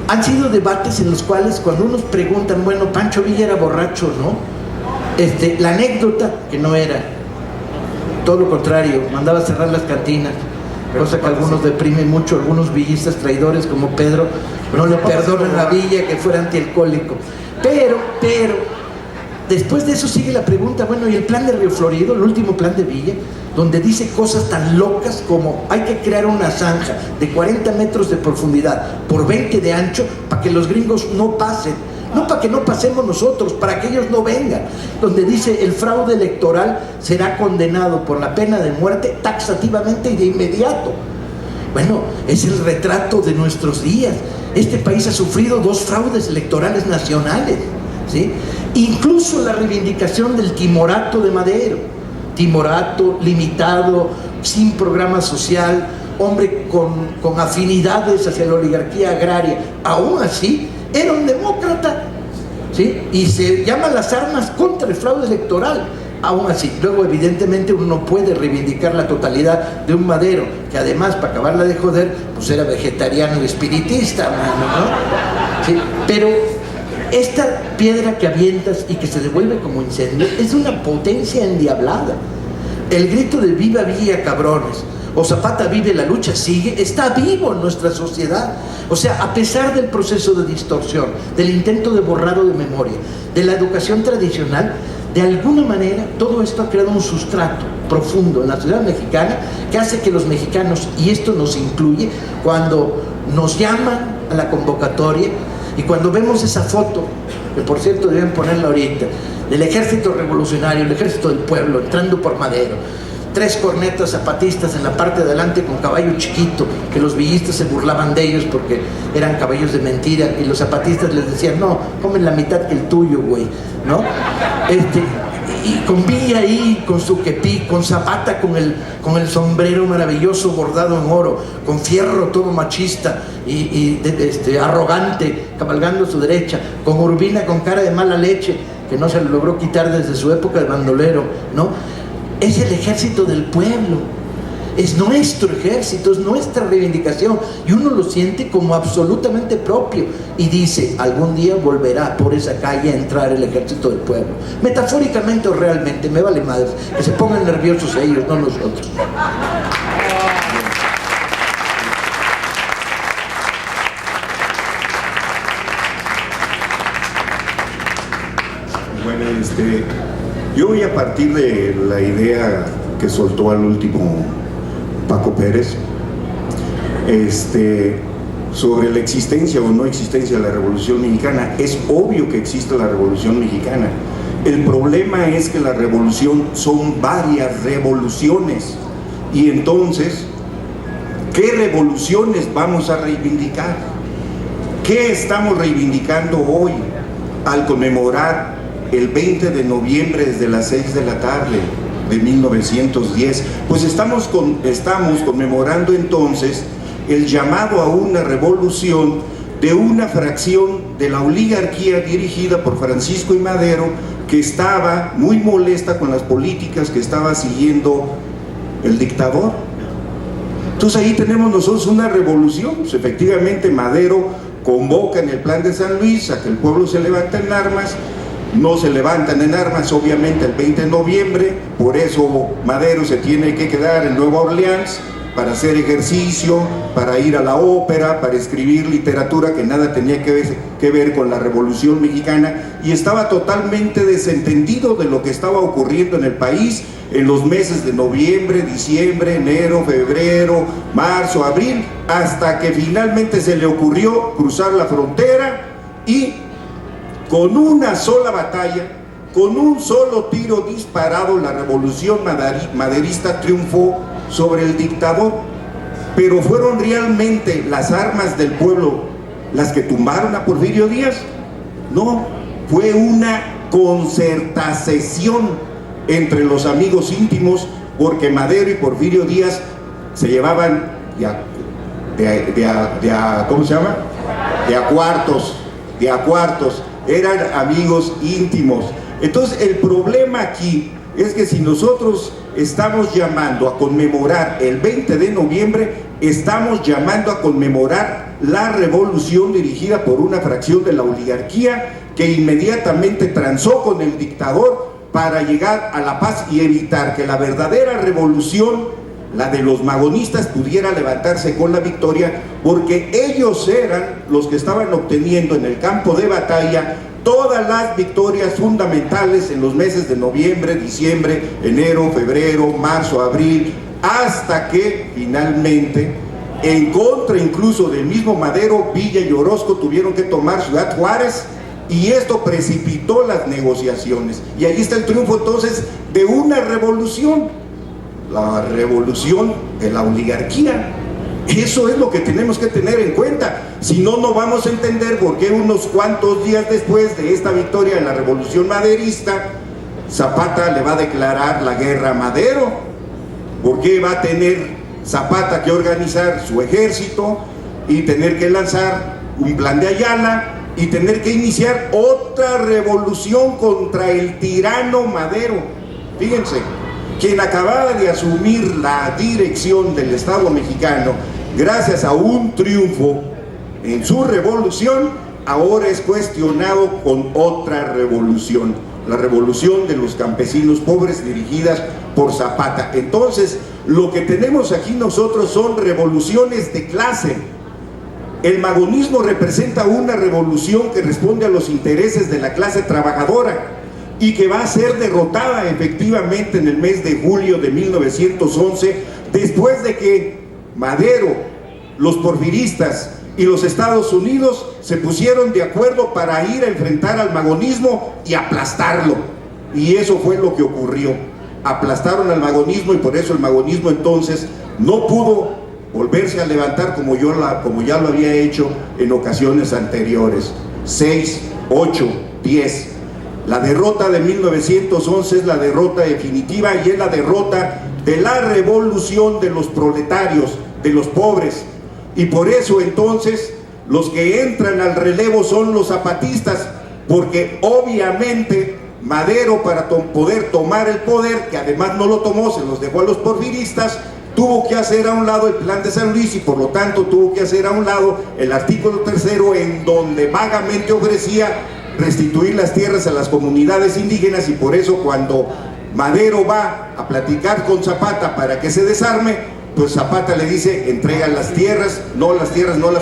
Han sido debates en los cuales cuando unos preguntan, bueno, Pancho Villa era borracho, ¿no? La anécdota, que no era, todo lo contrario, mandaba cerrar las cantinas, cosa que a algunos deprime mucho, algunos villistas traidores como Pedro no le perdonan a Villa que fuera antialcohólico. Pero, después de eso sigue la pregunta, bueno, ¿y el plan de Río Florido, el último plan de Villa, donde dice cosas tan locas como hay que crear una zanja de 40 metros de profundidad por 20 de ancho para que los gringos no pasen? No para que no pasemos nosotros, para que ellos no vengan. Donde dice el fraude electoral será condenado por la pena de muerte taxativamente y de inmediato. Bueno, es el retrato de nuestros días. Este país ha sufrido 2 fraudes electorales nacionales, ¿sí? Incluso la reivindicación del timorato de Madero. Timorato, limitado, sin programa social, hombre con afinidades hacia la oligarquía agraria. Aún así, era un demócrata, ¿sí? Y se llaman las armas contra el fraude electoral. Aún así, luego evidentemente uno no puede reivindicar la totalidad de un Madero, que además, para acabarla de joder, pues era vegetariano y espiritista, ¿no? ¿Sí? Pero esta piedra que avientas y que se devuelve como incendio es una potencia endiablada. El grito de viva Villa, cabrones, o Zapata vive, la lucha sigue, está vivo en nuestra sociedad. O sea, a pesar del proceso de distorsión, del intento de borrado de memoria, de la educación tradicional, de alguna manera todo esto ha creado un sustrato profundo en la sociedad mexicana que hace que los mexicanos, y esto nos incluye, cuando nos llaman a la convocatoria y cuando vemos esa foto, que por cierto deben ponerla ahorita, del ejército revolucionario, el ejército del pueblo entrando por Madero, 3 cornetas zapatistas en la parte de adelante con caballo chiquito, que los villistas se burlaban de ellos porque eran caballos de mentira, y los zapatistas les decían, no, comen la mitad que el tuyo, güey, ¿no? Y con Villa ahí, con su kepí, con Zapata con el sombrero maravilloso bordado en oro, con Fierro todo machista y arrogante, cabalgando a su derecha, con Urbina con cara de mala leche, que no se le logró quitar desde su época de bandolero, ¿no? Es el ejército del pueblo. es nuestro ejército, es nuestra reivindicación, y uno lo siente como absolutamente propio, y dice, algún día volverá por esa calle a entrar el ejército del pueblo, metafóricamente o realmente, me vale madre, que se pongan nerviosos ellos, no nosotros.
Bueno, yo voy a partir de la idea que soltó al último Paco Pérez, sobre la existencia o no existencia de la Revolución Mexicana. Es obvio que existe la Revolución Mexicana. El problema es que la revolución son varias revoluciones, y entonces, ¿qué revoluciones vamos a reivindicar? ¿Qué estamos reivindicando hoy al conmemorar el 20 de noviembre desde las 6 de la tarde de 1910? Pues estamos conmemorando entonces el llamado a una revolución de una fracción de la oligarquía dirigida por Francisco I. Madero, que estaba muy molesta con las políticas que estaba siguiendo el dictador. Entonces ahí tenemos nosotros una revolución. Pues efectivamente Madero convoca en el Plan de San Luis a que el pueblo se levante en armas. No se levantan en armas obviamente el 20 de noviembre, por eso Madero se tiene que quedar en Nueva Orleans para hacer ejercicio, para ir a la ópera, para escribir literatura que nada tenía que ver con la Revolución Mexicana, y estaba totalmente desentendido de lo que estaba ocurriendo en el país en los meses de noviembre, diciembre, enero, febrero, marzo, abril, hasta que finalmente se le ocurrió cruzar la frontera y con una sola batalla, con un solo tiro disparado, la revolución maderista triunfó sobre el dictador. Pero ¿fueron realmente las armas del pueblo las que tumbaron a Porfirio Díaz? No, fue una concertación entre los amigos íntimos, porque Madero y Porfirio Díaz se llevaban ¿cómo se llama? De a cuartos, eran amigos íntimos. Entonces el problema aquí es que si nosotros estamos llamando a conmemorar el 20 de noviembre, estamos llamando a conmemorar la revolución dirigida por una fracción de la oligarquía que inmediatamente transó con el dictador para llegar a la paz y evitar que la verdadera revolución, la de los magonistas, pudiera levantarse con la victoria, porque ellos eran los que estaban obteniendo en el campo de batalla todas las victorias fundamentales en los meses de noviembre, diciembre, enero, febrero, marzo, abril, hasta que finalmente, en contra incluso del mismo Madero, Villa y Orozco tuvieron que tomar Ciudad Juárez, y esto precipitó las negociaciones. Y ahí está el triunfo entonces de una revolución, la revolución de la oligarquía. Eso es lo que tenemos que tener en cuenta. Si no, no vamos a entender por qué unos cuantos días después de esta victoria de la revolución maderista, Zapata le va a declarar la guerra a Madero. ¿Por qué va a tener Zapata que organizar su ejército y tener que lanzar un plan de Ayala y tener que iniciar otra revolución contra el tirano Madero? Fíjense, quien acababa de asumir la dirección del Estado mexicano gracias a un triunfo en su revolución, ahora es cuestionado con otra revolución, la revolución de los campesinos pobres dirigidas por Zapata. Entonces, lo que tenemos aquí nosotros son revoluciones de clase. El magonismo representa una revolución que responde a los intereses de la clase trabajadora y que va a ser derrotada efectivamente en el mes de julio de 1911, después de que Madero, los porfiristas y los Estados Unidos se pusieron de acuerdo para ir a enfrentar al magonismo y aplastarlo. Y eso fue lo que ocurrió. Aplastaron al magonismo, y por eso el magonismo entonces no pudo volverse a levantar como ya lo había hecho en ocasiones anteriores. 6, 8, 10. La derrota de 1911 es la derrota definitiva, y es la derrota de la revolución de los proletarios, de los pobres. Y por eso entonces los que entran al relevo son los zapatistas, porque obviamente Madero, para poder tomar el poder, que además no lo tomó, se los dejó a los porfiristas, tuvo que hacer a un lado el plan de San Luis y por lo tanto tuvo que hacer a un lado el artículo 3º en donde vagamente ofrecía restituir las tierras a las comunidades indígenas, y por eso cuando Madero va a platicar con Zapata para que se desarme, pues Zapata le dice: entrega las tierras no las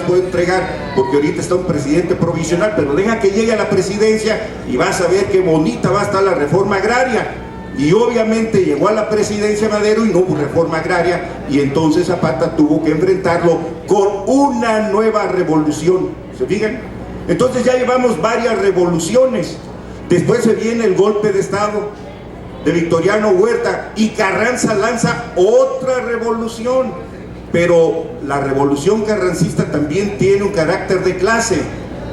puedo entregar porque ahorita está un presidente provisional, pero deja que llegue a la presidencia y vas a ver qué bonita va a estar la reforma agraria. Y obviamente llegó a la presidencia Madero y no hubo reforma agraria, y entonces Zapata tuvo que enfrentarlo con una nueva revolución. ¿Se fijan? Entonces ya llevamos varias revoluciones. Después se viene el golpe de Estado de Victoriano Huerta y Carranza lanza otra revolución. Pero la revolución carrancista también tiene un carácter de clase.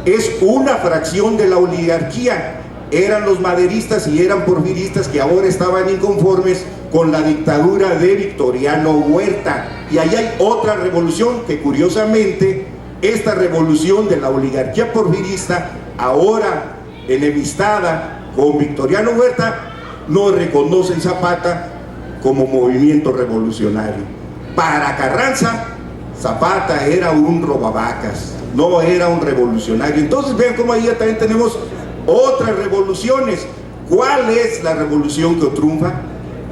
Es una fracción de la oligarquía. Eran los maderistas y eran porfiristas que ahora estaban inconformes con la dictadura de Victoriano Huerta. Y ahí hay otra revolución que, curiosamente, esta revolución de la oligarquía porfirista, ahora enemistada con Victoriano Huerta, no reconoce Zapata como movimiento revolucionario. Para Carranza, Zapata era un robavacas, no era un revolucionario. Entonces vean cómo ahí ya también tenemos otras revoluciones. ¿Cuál es la revolución que triunfa?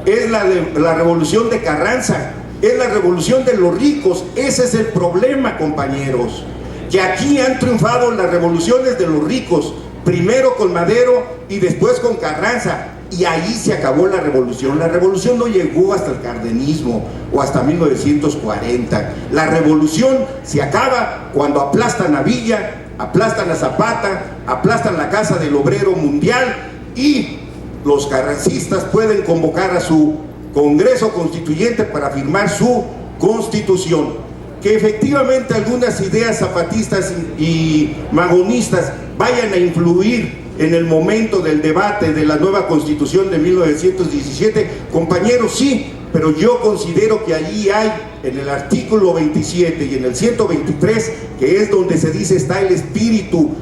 Es la revolución de Carranza, es la revolución de los ricos. Ese es el problema, compañeros, que aquí han triunfado las revoluciones de los ricos, primero con Madero y después con Carranza, y ahí se acabó la revolución. La revolución no llegó hasta el cardenismo o hasta 1940. La revolución se acaba cuando aplastan a Villa, aplastan a Zapata, aplastan la Casa del Obrero Mundial, y los carrancistas pueden convocar a su Congreso Constituyente para firmar su Constitución. Que efectivamente algunas ideas zapatistas y magonistas vayan a influir en el momento del debate de la nueva Constitución de 1917, compañeros, sí, pero yo considero que allí hay, en el artículo 27 y en el 123, que es donde se dice está el espíritu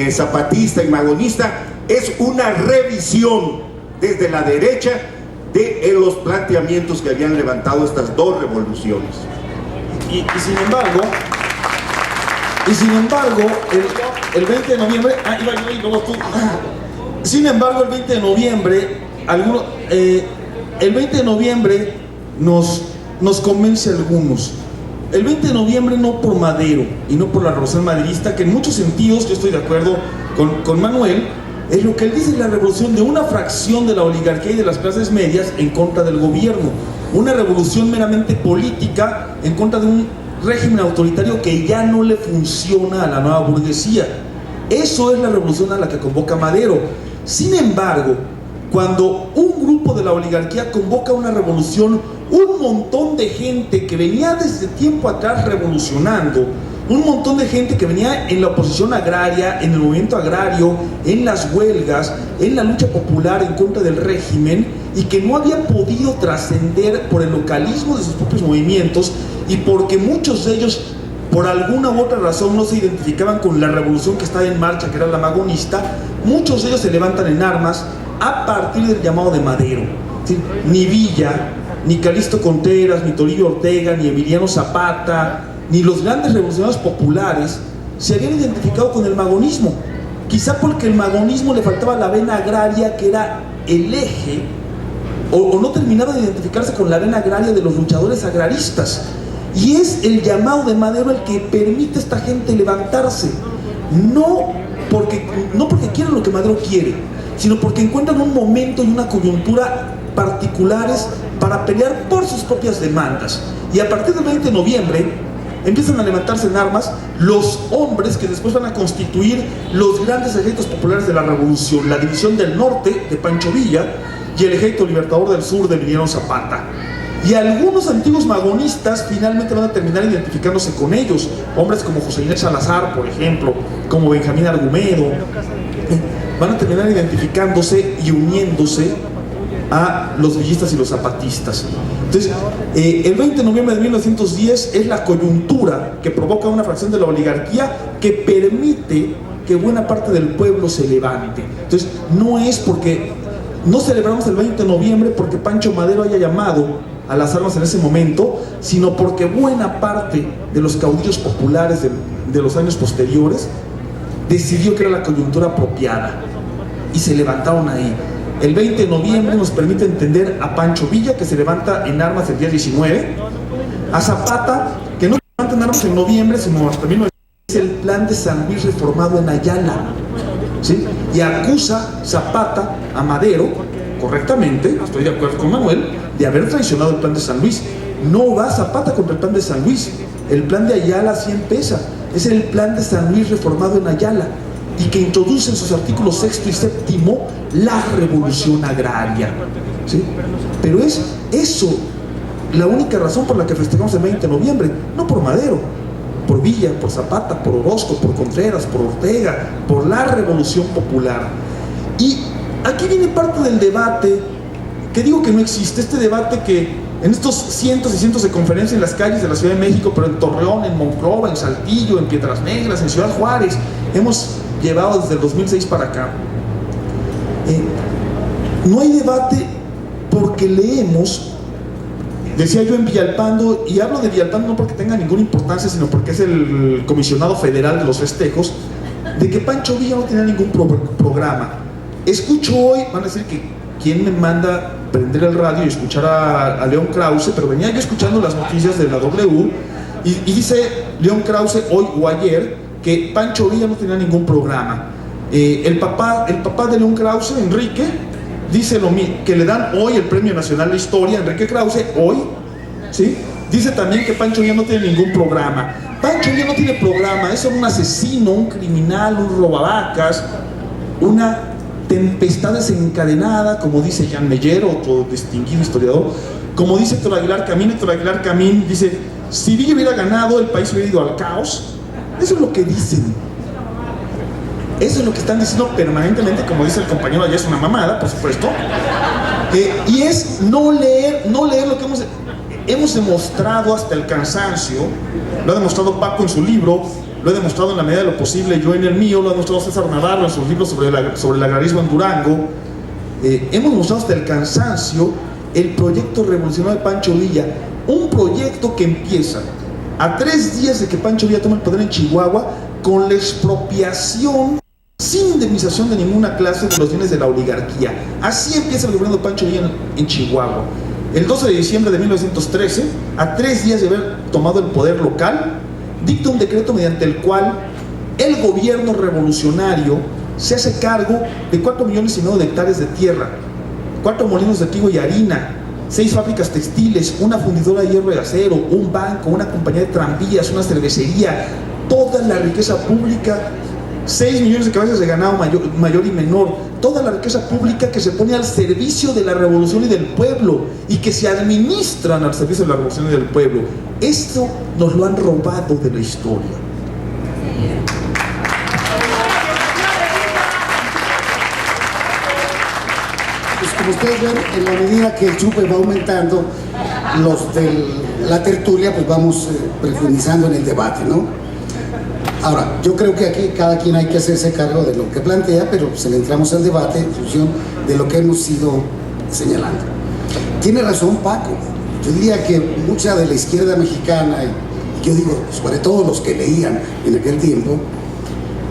zapatista y magonista, es una revisión desde la derecha de los planteamientos que habían levantado estas dos revoluciones.
Y sin embargo, el 20 de noviembre, sin embargo, el 20 de noviembre, el 20 de noviembre nos convence a algunos. El 20 de noviembre no por Madero y no por la revolución maderista, que en muchos sentidos yo estoy de acuerdo con Manuel, es lo que él dice, la revolución de una fracción de la oligarquía y de las clases medias en contra del gobierno, una revolución meramente política en contra de un régimen autoritario que ya no le funciona a la nueva burguesía. Eso es la revolución a la que convoca Madero. Sin embargo, cuando un grupo de la oligarquía convoca una revolución, un montón de gente que venía desde tiempo atrás revolucionando, un montón de gente que venía en la oposición agraria, en el movimiento agrario, en las huelgas, en la lucha popular en contra del régimen, y que no había podido trascender por el localismo de sus propios movimientos y porque muchos de ellos por alguna u otra razón no se identificaban con la revolución que estaba en marcha, que era la magonista. Muchos de ellos se levantan en armas a partir del llamado de Madero. ¿Sí? Ni Villa, ni Calixto Contreras, ni Toribio Ortega, ni Emiliano Zapata, ni los grandes revolucionarios populares se habían identificado con el magonismo. Quizá porque el magonismo le faltaba la vena agraria, que era el eje, o no terminaba de identificarse con la vena agraria de los luchadores agraristas. Y es el llamado de Madero el que permite a esta gente levantarse, no porque quieran lo que Madero quiere, sino porque encuentran un momento y una coyuntura particulares para pelear por sus propias demandas. Y a partir del 20 de noviembre empiezan a levantarse en armas los hombres que después van a constituir los grandes ejércitos populares de la revolución: la División del Norte de Pancho Villa y el Ejército Libertador del Sur de Emiliano Zapata. Y algunos antiguos magonistas finalmente van a terminar identificándose con ellos, hombres como José Inés Salazar, por ejemplo, como Benjamín Argumedo, van a terminar identificándose y uniéndose a los villistas y los zapatistas. Entonces, el 20 de noviembre de 1910 es la coyuntura que provoca una fracción de la oligarquía que permite que buena parte del pueblo se levante. Entonces, no es porque no celebramos el 20 de noviembre porque Pancho Madero haya llamado a las armas en ese momento, sino porque buena parte de los caudillos populares de los años posteriores decidió que era la coyuntura apropiada y se levantaron ahí. El 20 de noviembre nos permite entender a Pancho Villa, que se levanta en armas el día 19, a Zapata, que no se levanta en armas en noviembre, sino hasta 1900, es el plan de San Luis reformado en Ayala, ¿sí? Y acusa Zapata a Madero, correctamente, estoy de acuerdo con Manuel, de haber traicionado el plan de San Luis. No va Zapata contra el plan de San Luis, el plan de Ayala sí empieza, es el plan de San Luis reformado en Ayala, y que introduce en sus artículos 6 y 7 la revolución agraria, ¿sí? Pero es eso la única razón por la que festejamos el 20 de noviembre, no por Madero, por Villa, por Zapata, por Orozco, por Contreras, por Ortega, por la revolución popular. Y aquí viene parte del debate, que digo que no existe, este debate que en estos cientos y cientos de conferencias en las calles de la Ciudad de México, pero en Torreón, en Monclova, en Saltillo, en Piedras Negras, en Ciudad Juárez, hemos llevado desde el 2006 para acá. No hay debate porque leemos, decía yo en Villalpando, y hablo de Villalpando no porque tenga ninguna importancia, sino porque es el comisionado federal de los festejos, de que Pancho Villa no tenía ningún programa. Escucho hoy, van a decir que quién me manda prender el radio y escuchar a León Krause, pero venía yo escuchando las noticias de la W y dice León Krause hoy o ayer que Pancho Villa no tenía ningún programa. El papá de León Krause, Enrique, dice lo mismo, que le dan hoy el Premio Nacional de Historia, Enrique Krause, hoy, ¿sí? Dice también que Pancho Villa no tiene ningún programa. Pancho Villa no tiene programa, es un asesino, un criminal, un robavacas, una tempestad desencadenada, como dice Jean Meyer, otro distinguido historiador, como dice Héctor Aguilar Camín dice, si Villa hubiera ganado, el país hubiera ido al caos. Eso es lo que dicen. Eso es lo que están diciendo permanentemente, como dice el compañero allá, es una mamada, por supuesto. Y es no leer lo que hemos demostrado hasta el cansancio. Lo ha demostrado Paco en su libro, lo he demostrado en la medida de lo posible yo en el mío, lo ha demostrado César Navarro en sus libros sobre el agrarismo en Durango. Hemos demostrado hasta el cansancio el proyecto revolucionario de Pancho Villa, un proyecto que empieza a 3 días de que Pancho Villa toma el poder en Chihuahua con la expropiación sin indemnización de ninguna clase de los bienes de la oligarquía. Así empieza el gobierno de Pancho Villa en Chihuahua. El 12 de diciembre de 1913, a 3 días de haber tomado el poder local, dicta un decreto mediante el cual el gobierno revolucionario se hace cargo de 4,5 millones de hectáreas de tierra, 4 molinos de trigo y harina, 6 fábricas textiles, una fundidora de hierro y acero, un banco, una compañía de tranvías, una cervecería, toda la riqueza pública, 6 millones de cabezas de ganado mayor y menor, toda la riqueza pública que se pone al servicio de la revolución y del pueblo y que se administran al servicio de la revolución y del pueblo. Esto nos lo han robado de la historia.
Pues como ustedes ven, en la medida que el chupe va aumentando, los de la tertulia pues vamos profundizando en el debate, ¿no? Ahora, yo creo que aquí cada quien hay que hacerse cargo de lo que plantea, pero pues le entramos al debate en función de lo que hemos ido señalando. Tiene razón Paco, yo diría que mucha de la izquierda mexicana, y yo digo, sobre todo los que leían en aquel tiempo,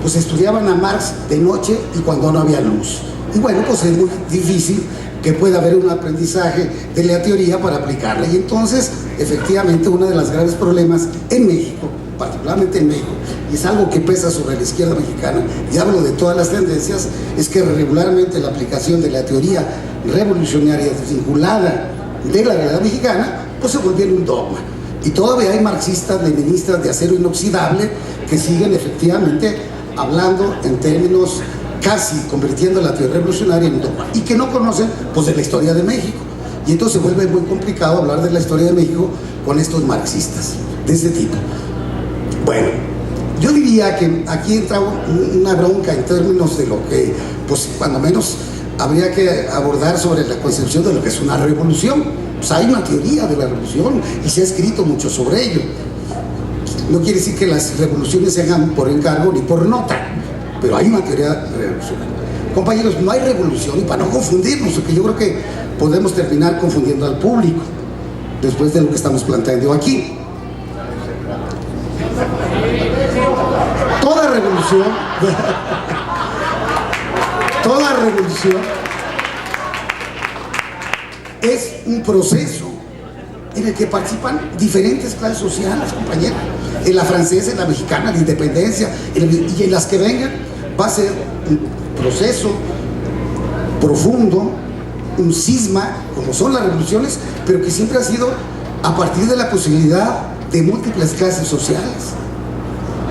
pues estudiaban a Marx de noche y cuando no había luz. Y bueno, pues es muy difícil que pueda haber un aprendizaje de la teoría para aplicarla. Y entonces, efectivamente, uno de los graves problemas en México, particularmente en México, y es algo que pesa sobre la izquierda mexicana, y hablo de todas las tendencias, es que regularmente la aplicación de la teoría revolucionaria desvinculada de la realidad mexicana, pues se volvió un dogma. Y todavía hay marxistas, leninistas de acero inoxidable que siguen efectivamente hablando en términos casi convirtiendo la teoría revolucionaria en un dogma, y que no conocen pues de la historia de México. Y entonces se vuelve muy complicado hablar de la historia de México con estos marxistas de este tipo. Bueno, yo diría que aquí entra una bronca en términos de lo que, pues cuando menos habría que abordar sobre la concepción de lo que es una revolución. Pues hay una teoría de la revolución y se ha escrito mucho sobre ello. No quiere decir que las revoluciones se hagan por encargo ni por nota, pero hay una teoría revolucionaria. Compañeros, no hay revolución, y para no confundirnos, porque yo creo que podemos terminar confundiendo al público. después de lo que estamos planteando aquí. Toda revolución es un proceso en el que participan diferentes clases sociales, compañeros. En la francesa, en la mexicana, la independencia, y en las que vengan, va a ser un proceso profundo, un cisma, como son las revoluciones, pero que siempre ha sido a partir de la posibilidad de múltiples clases sociales.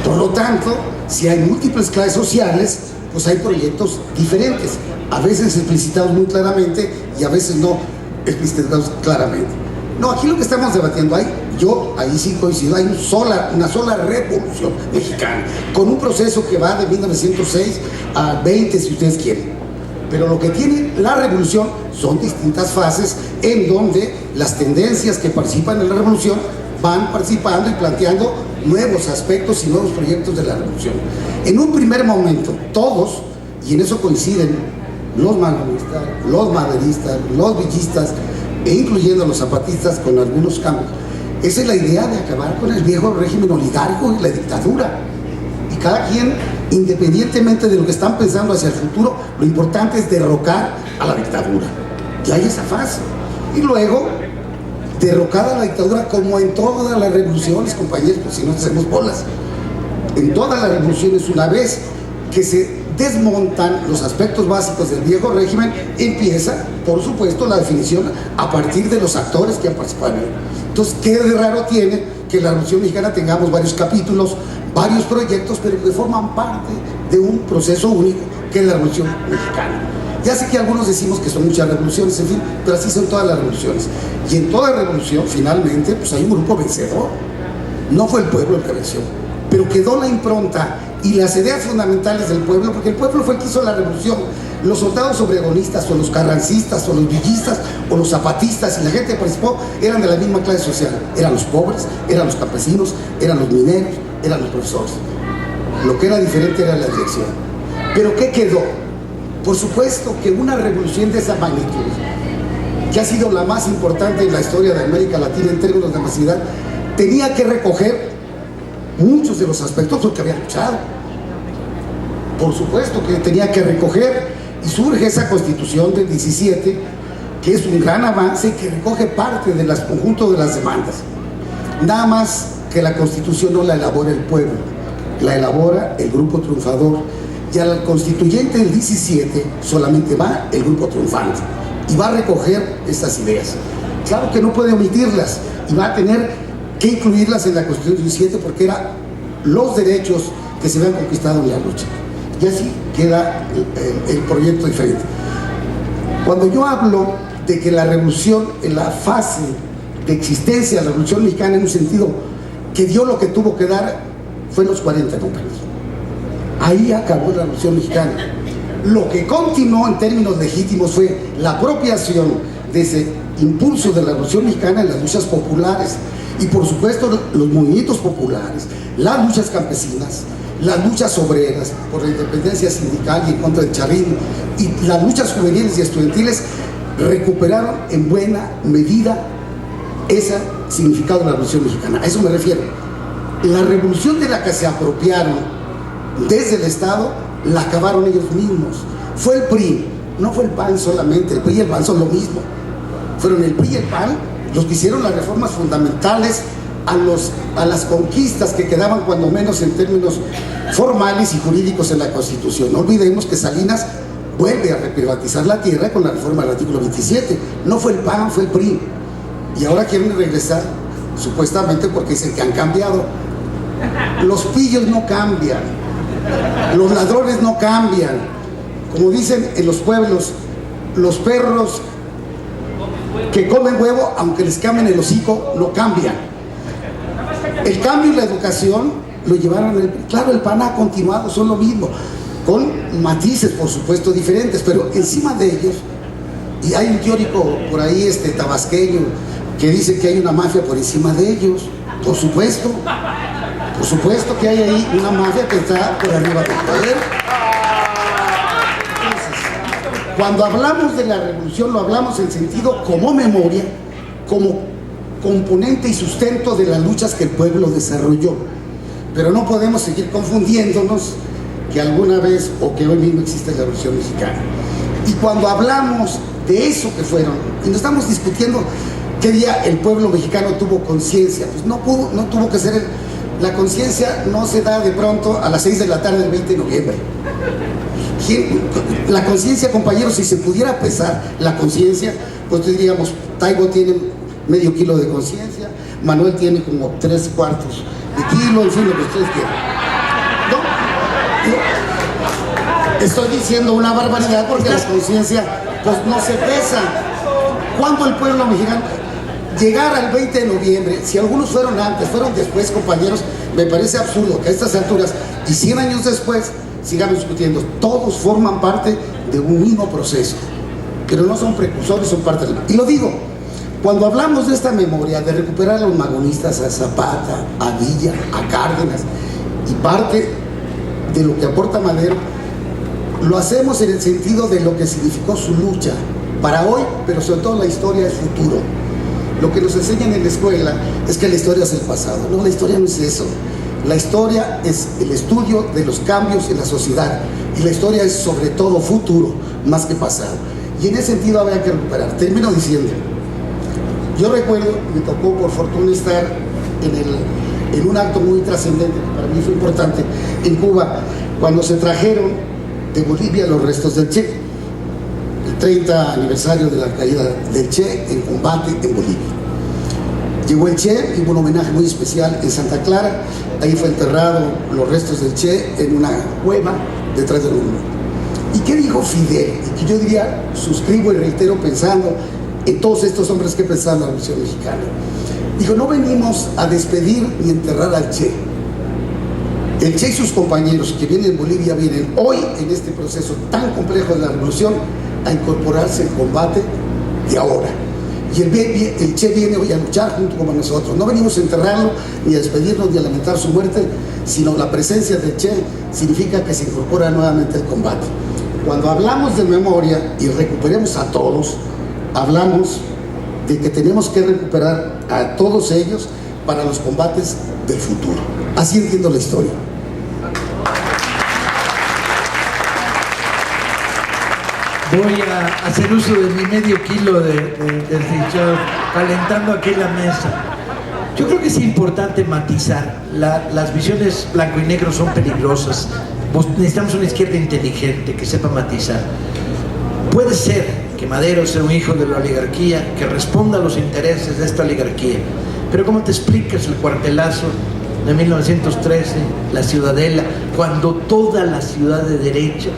Por lo tanto, si hay múltiples clases sociales, pues hay proyectos diferentes, a veces explicitados muy claramente y a veces no explicitados claramente. No, aquí lo que estamos debatiendo, yo ahí sí coincido, hay una sola revolución mexicana, con un proceso que va de 1906 a 20, si ustedes quieren. Pero lo que tiene la revolución son distintas fases en donde las tendencias que participan en la revolución van participando y planteando nuevos aspectos y nuevos proyectos de la revolución. En un primer momento, todos, y en eso coinciden los magonistas, los maderistas, los villistas, e incluyendo los zapatistas con algunos cambios, esa es la idea de acabar con el viejo régimen oligárquico y la dictadura. Y cada quien, independientemente de lo que están pensando hacia el futuro, lo importante es derrocar a la dictadura. Ya hay esa fase. Y luego, derrocada la dictadura, como en todas las revoluciones, compañeros, pues si no hacemos bolas. En todas las revoluciones, una vez que se desmontan los aspectos básicos del viejo régimen, empieza, por supuesto, la definición a partir de los actores que han participado en él. Entonces, ¿qué de raro tiene que la Revolución Mexicana tengamos varios capítulos, varios proyectos, pero que forman parte de un proceso único que es la Revolución Mexicana? Ya sé que algunos decimos que son muchas revoluciones, en fin, pero así son todas las revoluciones. Y en toda revolución, finalmente, pues hay un grupo vencedor. No fue el pueblo el que venció, pero quedó la impronta y las ideas fundamentales del pueblo, porque el pueblo fue el que hizo la revolución. Los soldados obregonistas, o los carrancistas, o los villistas, o los zapatistas, y la gente que participó eran de la misma clase social. Eran los pobres, eran los campesinos, eran los mineros, eran los profesores. Lo que era diferente era la dirección. ¿Pero qué quedó? Por supuesto que una revolución de esa magnitud, que ha sido la más importante en la historia de América Latina en términos de masividad, tenía que recoger muchos de los aspectos porque había luchado. Por supuesto que tenía que recoger, y surge esa Constitución del 17, que es un gran avance, que recoge parte del conjunto de las demandas. Nada más que la Constitución no la elabora el pueblo, la elabora el grupo triunfador, y al constituyente del 17 solamente va el grupo triunfante, y va a recoger estas ideas. Claro que no puede omitirlas, y va a tener que incluirlas en la Constitución del 17 porque eran los derechos que se habían conquistado en la lucha. Y así queda el proyecto diferente. Cuando yo hablo de que la revolución, en la fase de existencia de la Revolución Mexicana, en un sentido que dio lo que tuvo que dar, fue en los 40, compañeros. Ahí acabó la Revolución Mexicana. Lo que continuó en términos legítimos fue la apropiación de ese impulso de la Revolución Mexicana en las luchas populares, y por supuesto los movimientos populares, las luchas campesinas, las luchas obreras por la independencia sindical y en contra del chavismo, y las luchas juveniles y estudiantiles recuperaron en buena medida ese significado de la Revolución Mexicana. A eso me refiero. La revolución de la que se apropiaron desde el Estado, la acabaron ellos mismos. Fue el PRI, no fue el PAN solamente. El PRI y el PAN son lo mismo. Fueron el PRI y el PAN los que hicieron las reformas fundamentales a las conquistas que quedaban cuando menos en términos formales y jurídicos en la Constitución. No olvidemos que Salinas vuelve a reprivatizar la tierra con la reforma del artículo 27. No fue el PAN, fue el PRI. Y ahora quieren regresar, supuestamente porque dicen que han cambiado. Los pillos no cambian, los ladrones no cambian. Como dicen en los pueblos, los perros que comen huevo, aunque les cambien el hocico, no cambian. El cambio y la educación lo llevaron, claro, el PAN ha continuado, son lo mismo, con matices por supuesto diferentes, pero encima de ellos, y hay un teórico por ahí tabasqueño que dice que hay una mafia por encima de ellos. Por supuesto que hay ahí una mafia que está por arriba del poder. Entonces, cuando hablamos de la revolución, lo hablamos en sentido como memoria, como componente y sustento de las luchas que el pueblo desarrolló. Pero no podemos seguir confundiéndonos que alguna vez o que hoy mismo existe la Revolución Mexicana. Y cuando hablamos de eso que fueron, y no estamos discutiendo qué día el pueblo mexicano tuvo conciencia, pues no tuvo que ser la conciencia no se da de pronto a las 6 de la tarde del 20 de noviembre. La conciencia, compañeros, si se pudiera pesar la conciencia, pues diríamos, Taibo tiene medio kilo de conciencia, Manuel tiene como 3/4 de kilo, en fin, lo que ustedes quieran. ¿No? Estoy diciendo una barbaridad porque la conciencia pues no se pesa. Cuando el pueblo mexicano llegara al 20 de noviembre, si algunos fueron antes, fueron después, compañeros, me parece absurdo que a estas alturas y 100 años después sigamos discutiendo. Todos forman parte de un mismo proceso, pero no son precursores, son parte del... Y lo digo, cuando hablamos de esta memoria, de recuperar a los magonistas, a Zapata, a Villa, a Cárdenas, y parte de lo que aporta Madero, lo hacemos en el sentido de lo que significó su lucha para hoy, pero sobre todo la historia es futuro. Lo que nos enseñan en la escuela es que la historia es el pasado. No, la historia no es eso. La historia es el estudio de los cambios en la sociedad, y la historia es sobre todo futuro, más que pasado. Y en ese sentido habría que recuperar. Termino diciendo, yo recuerdo, me tocó por fortuna estar en un acto muy trascendente, que para mí fue importante, en Cuba, cuando se trajeron de Bolivia los restos del Che, el 30 aniversario de la caída del Che en combate en Bolivia. Llegó el Che y hubo un homenaje muy especial en Santa Clara. Ahí fue enterrado los restos del Che en una cueva detrás del monumento. ¿Y qué dijo Fidel? Y que yo diría, suscribo y reitero pensando en todos estos hombres que pensaban en la Revolución Mexicana. Dijo, no venimos a despedir ni enterrar al Che. El Che y sus compañeros que vienen en Bolivia vienen hoy en este proceso tan complejo de la revolución a incorporarse al combate de ahora. Y el Che viene hoy a luchar junto con nosotros. No venimos a enterrarlo, ni a despedirnos, ni a lamentar su muerte, sino la presencia del Che significa que se incorpora nuevamente al combate. Cuando hablamos de memoria y recuperemos a todos, hablamos de que tenemos que recuperar a todos ellos para los combates del futuro. Así entiendo la historia.
Voy a hacer uso de mi medio kilo de cichor, calentando aquí la mesa. Yo creo que es importante matizar. Las visiones blanco y negro son peligrosas. Necesitamos una izquierda inteligente que sepa matizar. Puede ser que Madero sea un hijo de la oligarquía, que responda a los intereses de esta oligarquía. Pero ¿cómo te explicas el cuartelazo de 1913, la Ciudadela, cuando toda la ciudad de derecha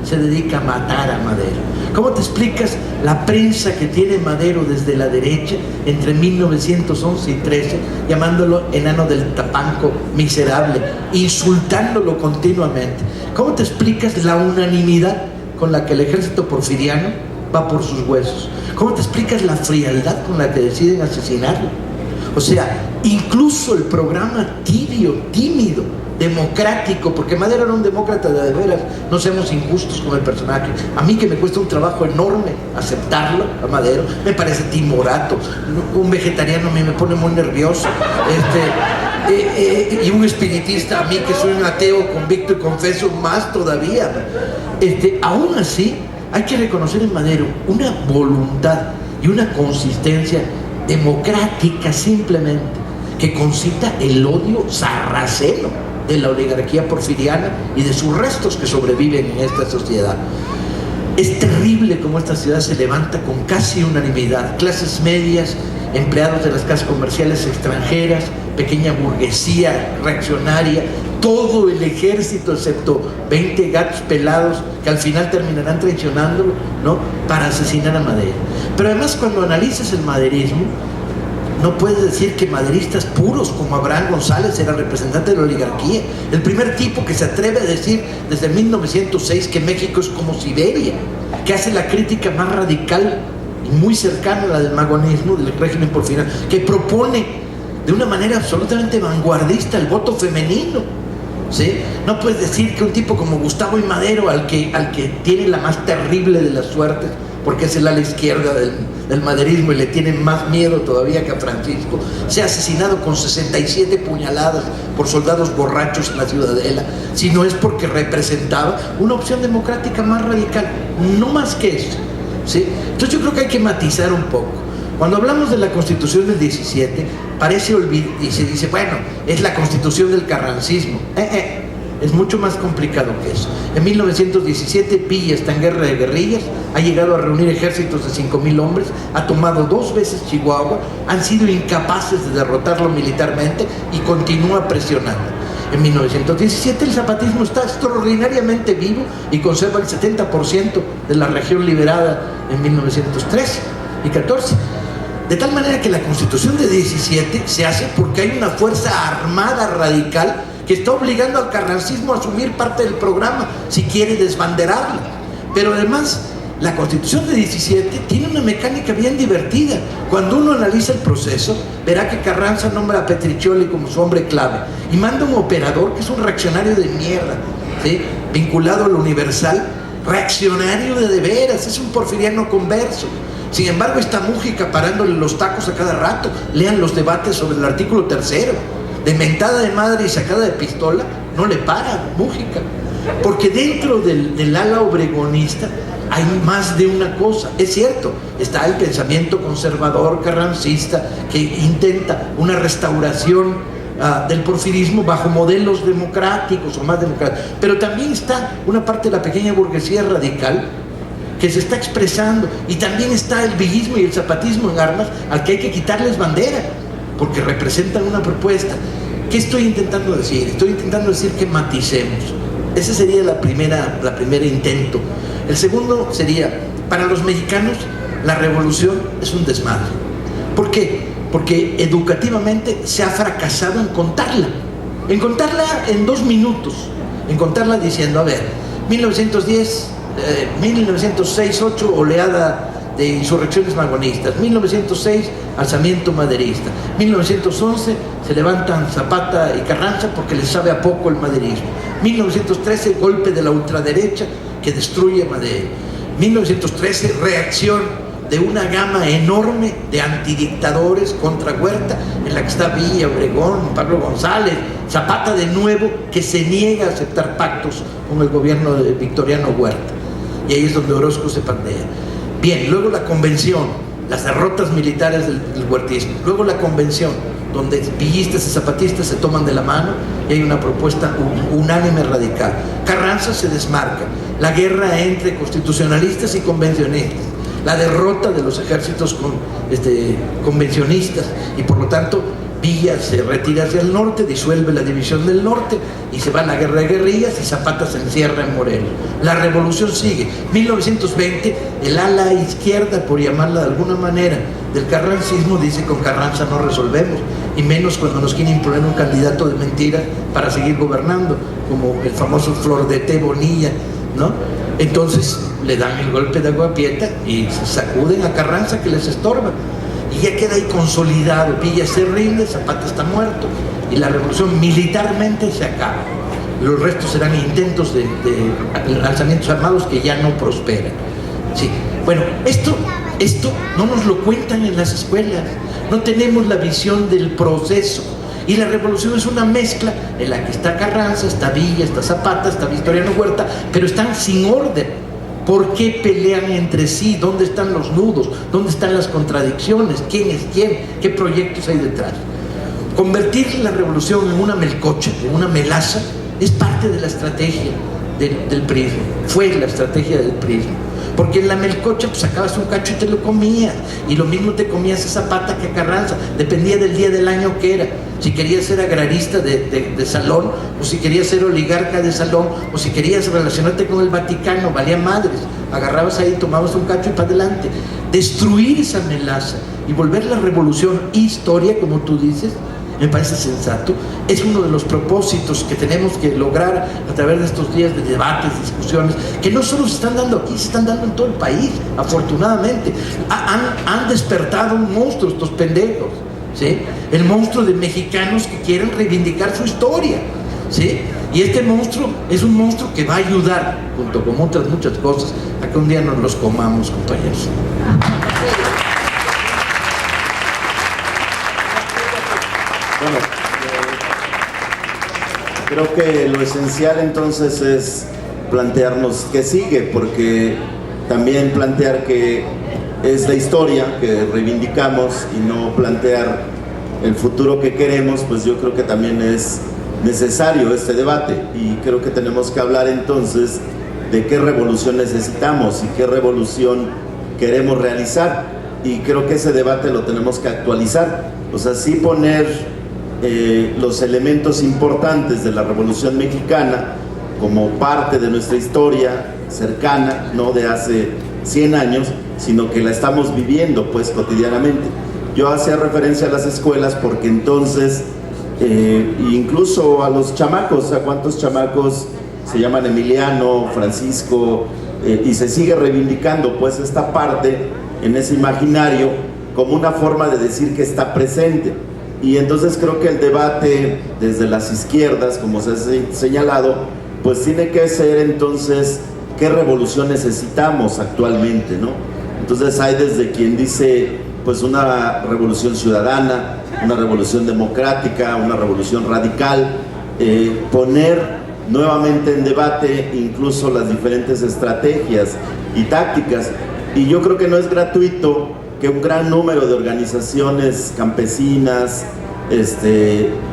se dedica a matar a Madero? ¿Cómo te explicas la prensa que tiene Madero desde la derecha entre 1911 y 13, llamándolo enano del Tapanco, miserable, insultándolo continuamente? ¿Cómo te explicas la unanimidad con la que el ejército porfiriano va por sus huesos? ¿Cómo te explicas la frialdad con la que deciden asesinarlo? O sea, incluso el programa tibio, tímido, democrático, porque Madero era un demócrata de veras, no seamos injustos con el personaje. A mí, que me cuesta un trabajo enorme aceptarlo, a Madero, me parece timorato. Un vegetariano a mí me pone muy nervioso, y un espiritista a mí, que soy un ateo convicto y confeso, más todavía. Aún así, hay que reconocer en Madero una voluntad y una consistencia democrática, simplemente, que concita el odio sarraceno de la oligarquía porfiriana y de sus restos que sobreviven en esta sociedad. Es terrible cómo esta ciudad se levanta con casi unanimidad. Clases medias, empleados de las casas comerciales extranjeras, pequeña burguesía reaccionaria, todo el ejército, excepto 20 gatos pelados que al final terminarán traicionándolo, ¿no?, para asesinar a Madero. Pero además, cuando analizas el maderismo, no puedes decir que maderistas puros como Abraham González era representante de la oligarquía. El primer tipo que se atreve a decir desde 1906 que México es como Siberia, que hace la crítica más radical y muy cercana a la del magonismo, del régimen porfiriano, que propone de una manera absolutamente vanguardista el voto femenino, ¿sí? No puedes decir que un tipo como Gustavo I. Madero, al que tiene la más terrible de las suertes, porque es el ala izquierda del del maderismo y le tienen más miedo todavía que a Francisco, sea asesinado con 67 puñaladas por soldados borrachos en la Ciudadela, si no es porque representaba una opción democrática más radical, no más que eso, ¿sí? Entonces yo creo que hay que matizar un poco. Cuando hablamos de la Constitución del 17, parece y se dice, bueno, es la Constitución del carrancismo. Es mucho más complicado que eso. En 1917 Villa está en guerra de guerrillas, ha llegado a reunir ejércitos de 5,000 hombres, ha tomado 2 veces Chihuahua, han sido incapaces de derrotarlo militarmente y continúa presionando. En 1917 el zapatismo está extraordinariamente vivo y conserva el 70% de la región liberada en 1913 y 14. De tal manera que la Constitución de 17 se hace porque hay una fuerza armada radical que está obligando al carrancismo a asumir parte del programa si quiere desbanderarla. Pero además, la Constitución de 17 tiene una mecánica bien divertida. Cuando uno analiza el proceso, verá que Carranza nombra a Petriccioli como su hombre clave y manda un operador que es un reaccionario de mierda, ¿sí? Vinculado al Universal, reaccionario de veras, es un porfiriano converso. Sin embargo, está Mújica parándole los tacos a cada rato. Lean los debates sobre el artículo 3º. De mentada de madre y sacada de pistola, no le para Mújica. Porque dentro del ala obregonista hay más de una cosa. Es cierto, está el pensamiento conservador carrancista que intenta una restauración del porfirismo bajo modelos democráticos o más democráticos. Pero también está una parte de la pequeña burguesía radical que se está expresando, y también está el villismo y el zapatismo en armas al que hay que quitarles bandera porque representan una propuesta. ¿Qué estoy intentando decir? Estoy intentando decir que maticemos. Ese sería la primera intento. El segundo sería, para los mexicanos la revolución es un desmadre. ¿Por qué? Porque educativamente se ha fracasado en contarla en 2 minutos, en contarla diciendo, a ver, 1906-8, oleada de insurrecciones magonistas, 1906, alzamiento maderista, 1911, se levantan Zapata y Carranza porque les sabe a poco el maderismo, 1913, golpe de la ultraderecha que destruye Madero, 1913, reacción de una gama enorme de antidictadores contra Huerta, en la que está Villa, Obregón, Pablo González, Zapata de nuevo, que se niega a aceptar pactos con el gobierno de Victoriano Huerta, y ahí es donde Orozco se pandea. Bien, luego la convención, las derrotas militares del huertismo, luego la convención, donde villistas y zapatistas se toman de la mano y hay una propuesta unánime radical. Carranza se desmarca, la guerra entre constitucionalistas y convencionistas, la derrota de los ejércitos convencionistas, y por lo tanto Villa se retira hacia el norte, disuelve la división del norte y se va a la guerra de guerrillas, y Zapata se encierra en Morelos. La revolución sigue. 1920, el ala izquierda, por llamarla de alguna manera, del carrancismo dice: con Carranza no resolvemos, y menos cuando nos quieren imponer un candidato de mentira para seguir gobernando, como el famoso Flor de Té Bonilla, ¿no? Entonces le dan el golpe de Aguapieta y se sacuden a Carranza, que les estorba, y ya queda ahí consolidado. Villa se rinde, Zapata está muerto y la revolución militarmente se acaba. Los restos serán intentos de lanzamientos armados que ya no prosperan. Sí. Bueno, esto no nos lo cuentan en las escuelas, no tenemos la visión del proceso, y la revolución es una mezcla en la que está Carranza, está Villa, está Zapata, está Victoriano Huerta, pero están sin orden. ¿Por qué pelean entre sí? ¿Dónde están los nudos? ¿Dónde están las contradicciones? ¿Quién es quién? ¿Qué proyectos hay detrás? Convertir la revolución en una melcocha, en una melaza, es parte de la estrategia del PRIismo. Fue la estrategia del PRIismo. Porque en la melcocha pues sacabas un cacho y te lo comías, y lo mismo te comías a Zapata que a Carranza, dependía del día del año que era. Si querías ser agrarista de salón, o si querías ser oligarca de salón, o si querías relacionarte con el Vaticano, valía madres. Agarrabas ahí, tomabas un cacho y para adelante. Destruir esa melaza y volver la revolución historia, como tú dices, me parece sensato. Es uno de los propósitos que tenemos que lograr a través de estos días de debates, discusiones, que no solo se están dando aquí, se están dando en todo el país, afortunadamente. Han despertado un monstruo estos pendejos, ¿sí? El monstruo de mexicanos que quieren reivindicar su historia, ¿sí? Y este monstruo es un monstruo que va a ayudar, junto con otras muchas cosas, a que un día nos los comamos, compañeros.
Bueno, creo que lo esencial entonces es plantearnos qué sigue, porque también plantear que es la historia que reivindicamos y no plantear el futuro que queremos, pues yo creo que también es necesario este debate, y creo que tenemos que hablar entonces de qué revolución necesitamos y qué revolución queremos realizar, y creo que ese debate lo tenemos que actualizar, o sea, sí poner los elementos importantes de la Revolución Mexicana como parte de nuestra historia cercana, no de hace 100 años, sino que la estamos viviendo pues cotidianamente. Yo hacía referencia a las escuelas porque entonces, incluso a los chamacos, a cuántos chamacos se llaman Emiliano, Francisco, y se sigue reivindicando pues esta parte en ese imaginario como una forma de decir que está presente. Y entonces creo que el debate desde las izquierdas, como se ha señalado, pues tiene que ser entonces qué revolución necesitamos actualmente, ¿no? Entonces hay desde quien dice pues una revolución ciudadana, una revolución democrática, una revolución radical, poner nuevamente en debate incluso las diferentes estrategias y tácticas. Y yo creo que no es gratuito que un gran número de organizaciones campesinas,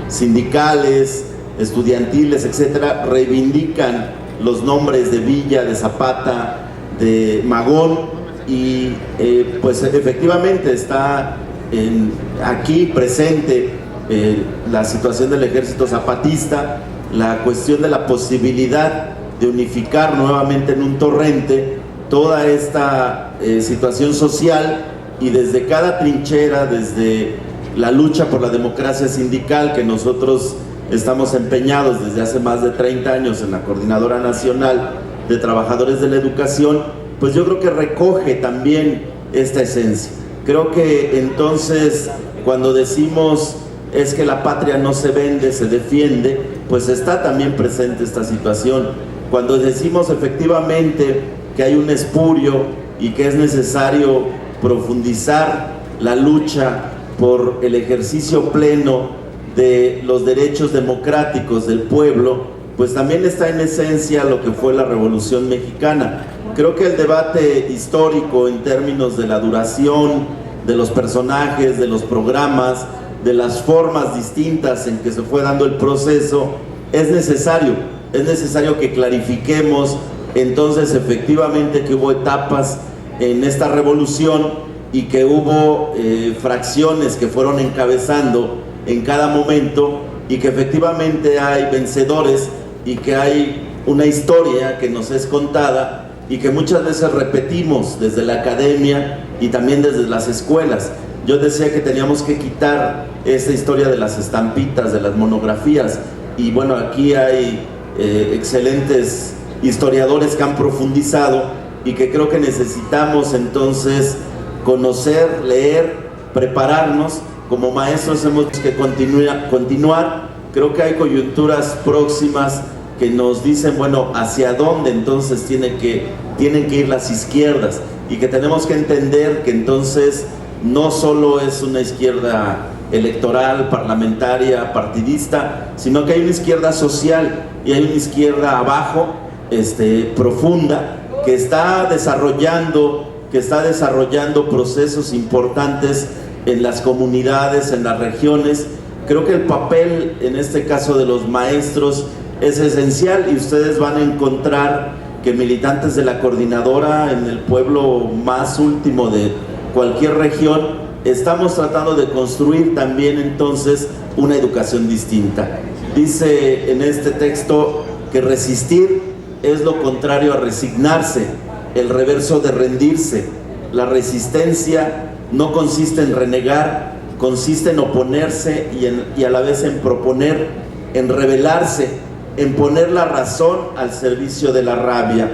sindicales, estudiantiles, etcétera, reivindican los nombres de Villa, de Zapata, de Magón, y pues efectivamente está aquí presente la situación del ejército zapatista, la cuestión de la posibilidad de unificar nuevamente en un torrente toda esta situación social, y desde cada trinchera, desde la lucha por la democracia sindical que nosotros estamos empeñados desde hace más de 30 años en la Coordinadora Nacional de Trabajadores de la Educación, pues yo creo que recoge también esta esencia. Creo que entonces cuando decimos es que la patria no se vende, se defiende, pues está también presente esta situación. Cuando decimos efectivamente que hay un espurio y que es necesario profundizar la lucha por el ejercicio pleno de los derechos democráticos del pueblo, pues también está en esencia lo que fue la Revolución Mexicana. Creo que el debate histórico en términos de la duración, de los personajes, de los programas, de las formas distintas en que se fue dando el proceso, es necesario que clarifiquemos entonces efectivamente que hubo etapas en esta revolución y que hubo fracciones que fueron encabezando en cada momento, y que efectivamente hay vencedores y que hay una historia que nos es contada y que muchas veces repetimos desde la academia y también desde las escuelas. Yo decía que teníamos que quitar esa historia de las estampitas, de las monografías, y bueno, aquí hay excelentes historiadores que han profundizado y que creo que necesitamos entonces conocer, leer, prepararnos. Como maestros hemos que continuar. Creo que hay coyunturas próximas que nos dicen, bueno, hacia dónde entonces tienen que ir las izquierdas, y que tenemos que entender que entonces no solo es una izquierda electoral, parlamentaria, partidista, sino que hay una izquierda social y hay una izquierda abajo, profunda, que está desarrollando procesos importantes en las comunidades, en las regiones. Creo que el papel en este caso de los maestros es esencial, y ustedes van a encontrar que militantes de la coordinadora en el pueblo más último de cualquier región estamos tratando de construir también entonces una educación distinta. Dice en este texto que resistir es lo contrario a resignarse, el reverso de rendirse. La resistencia no consiste en renegar, consiste en oponerse y a la vez en proponer, en rebelarse, en poner la razón al servicio de la rabia.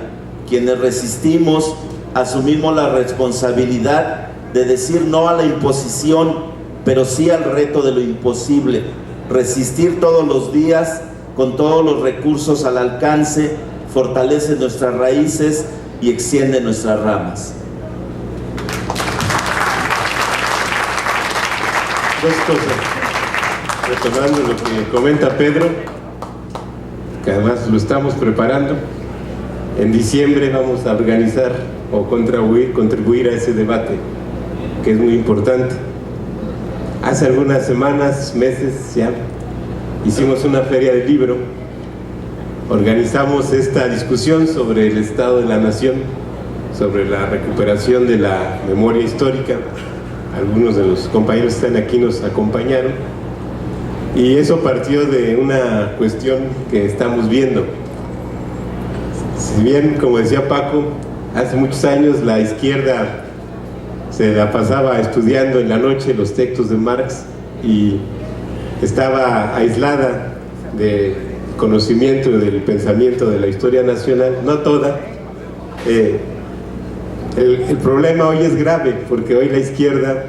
Quienes resistimos asumimos la responsabilidad de decir no a la imposición, pero sí al reto de lo imposible. Resistir todos los días con todos los recursos al alcance fortalece nuestras raíces y extiende nuestras ramas.
Dos cosas. retomando lo que comenta Pedro, que además lo estamos preparando. En diciembre vamos a organizar o contribuir a ese debate, que es muy importante. Hace algunas semanas, meses ya, hicimos una feria del libro, organizamos esta discusión sobre el estado de la nación, sobre la recuperación de la memoria histórica. Algunos de los compañeros que están aquí nos acompañaron, y eso partió de una cuestión que estamos viendo. Si bien, como decía Paco, hace muchos años la izquierda se la pasaba estudiando en la noche los textos de Marx y estaba aislada del conocimiento y del pensamiento de la historia nacional, no toda. El problema hoy es grave, porque hoy la izquierda,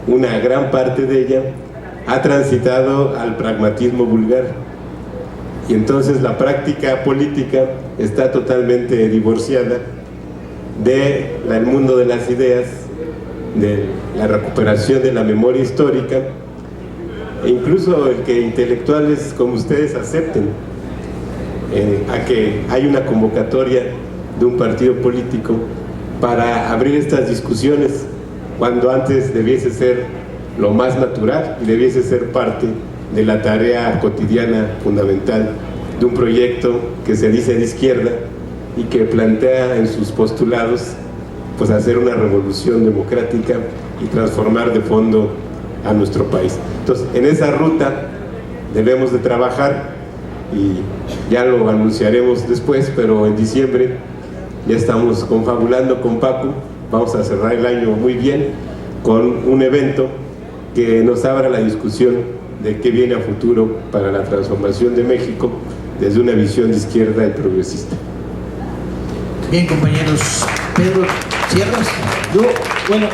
una gran parte de ella, ha transitado al pragmatismo vulgar, y entonces la práctica política está totalmente divorciada del mundo de las ideas, de la recuperación de la memoria histórica, e incluso el que intelectuales como ustedes acepten a que hay una convocatoria de un partido político para abrir estas discusiones, cuando antes debiese ser lo más natural y debiese ser parte de la tarea cotidiana fundamental de un proyecto que se dice de izquierda y que plantea en sus postulados pues hacer una revolución democrática y transformar de fondo a nuestro país. Entonces, en esa ruta debemos de trabajar, y ya lo anunciaremos después, pero en diciembre ya estamos confabulando con Paco. Vamos a cerrar el año muy bien con un evento que nos abra la discusión de qué viene a futuro para la transformación de México desde una visión de izquierda y progresista.
Bien, compañeros. Pedro, ¿cierras?
Yo, bueno,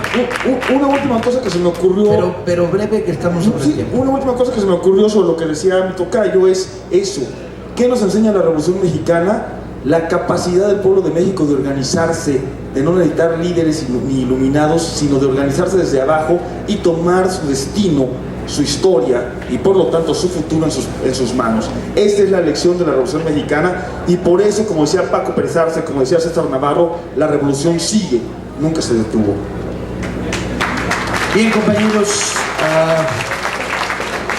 una última cosa que se me ocurrió...
Pero breve, que estamos sobre el tiempo.
Una última cosa que se me ocurrió sobre lo que decía mi tocayo es eso. ¿Qué nos enseña la Revolución Mexicana? La capacidad del pueblo de México de organizarse, de no necesitar líderes ni iluminados, sino de organizarse desde abajo y tomar su destino, su historia y por lo tanto su futuro en sus manos. Esta es la lección de la Revolución Mexicana, y por eso, como decía Paco Pérez Arce, como decía César Navarro, la revolución sigue, nunca se detuvo.
Bien, compañeros,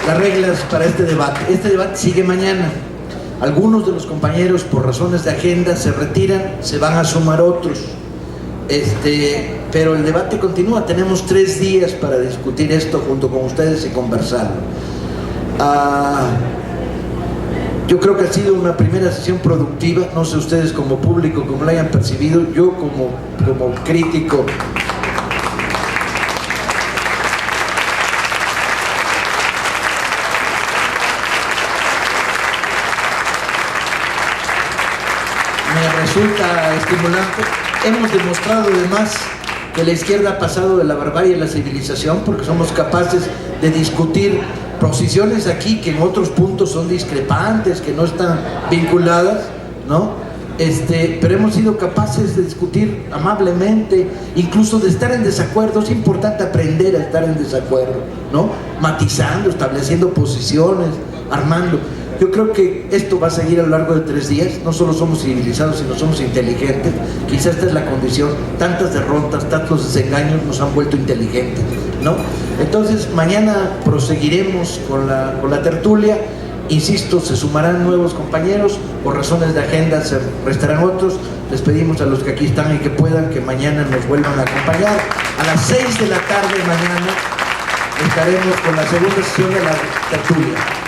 las reglas para este debate. Este debate sigue mañana. Algunos de los compañeros, por razones de agenda, se retiran, se van a sumar otros. Pero el debate continúa. Tenemos 3 días para discutir esto junto con ustedes y conversarlo. Yo creo que ha sido una primera sesión productiva. No sé ustedes como público cómo la hayan percibido. Yo como crítico, me resulta estimulante. Hemos demostrado además que la izquierda ha pasado de la barbarie a la civilización, porque somos capaces de discutir posiciones aquí que en otros puntos son discrepantes, que no están vinculadas, ¿no? Pero hemos sido capaces de discutir amablemente, incluso de estar en desacuerdo. Es importante aprender a estar en desacuerdo, ¿no? Matizando, estableciendo posiciones, armando. Yo creo que esto va a seguir a lo largo de 3 días. No solo somos civilizados, sino somos inteligentes. Quizás esta es la condición. Tantas derrotas, tantos desengaños nos han vuelto inteligentes, ¿no? Entonces, mañana proseguiremos con la tertulia. Insisto, se sumarán nuevos compañeros. Por razones de agenda se restarán otros. Les pedimos a los que aquí están y que puedan, que mañana nos vuelvan a acompañar. A las 6 de la tarde mañana estaremos con la segunda sesión de la tertulia.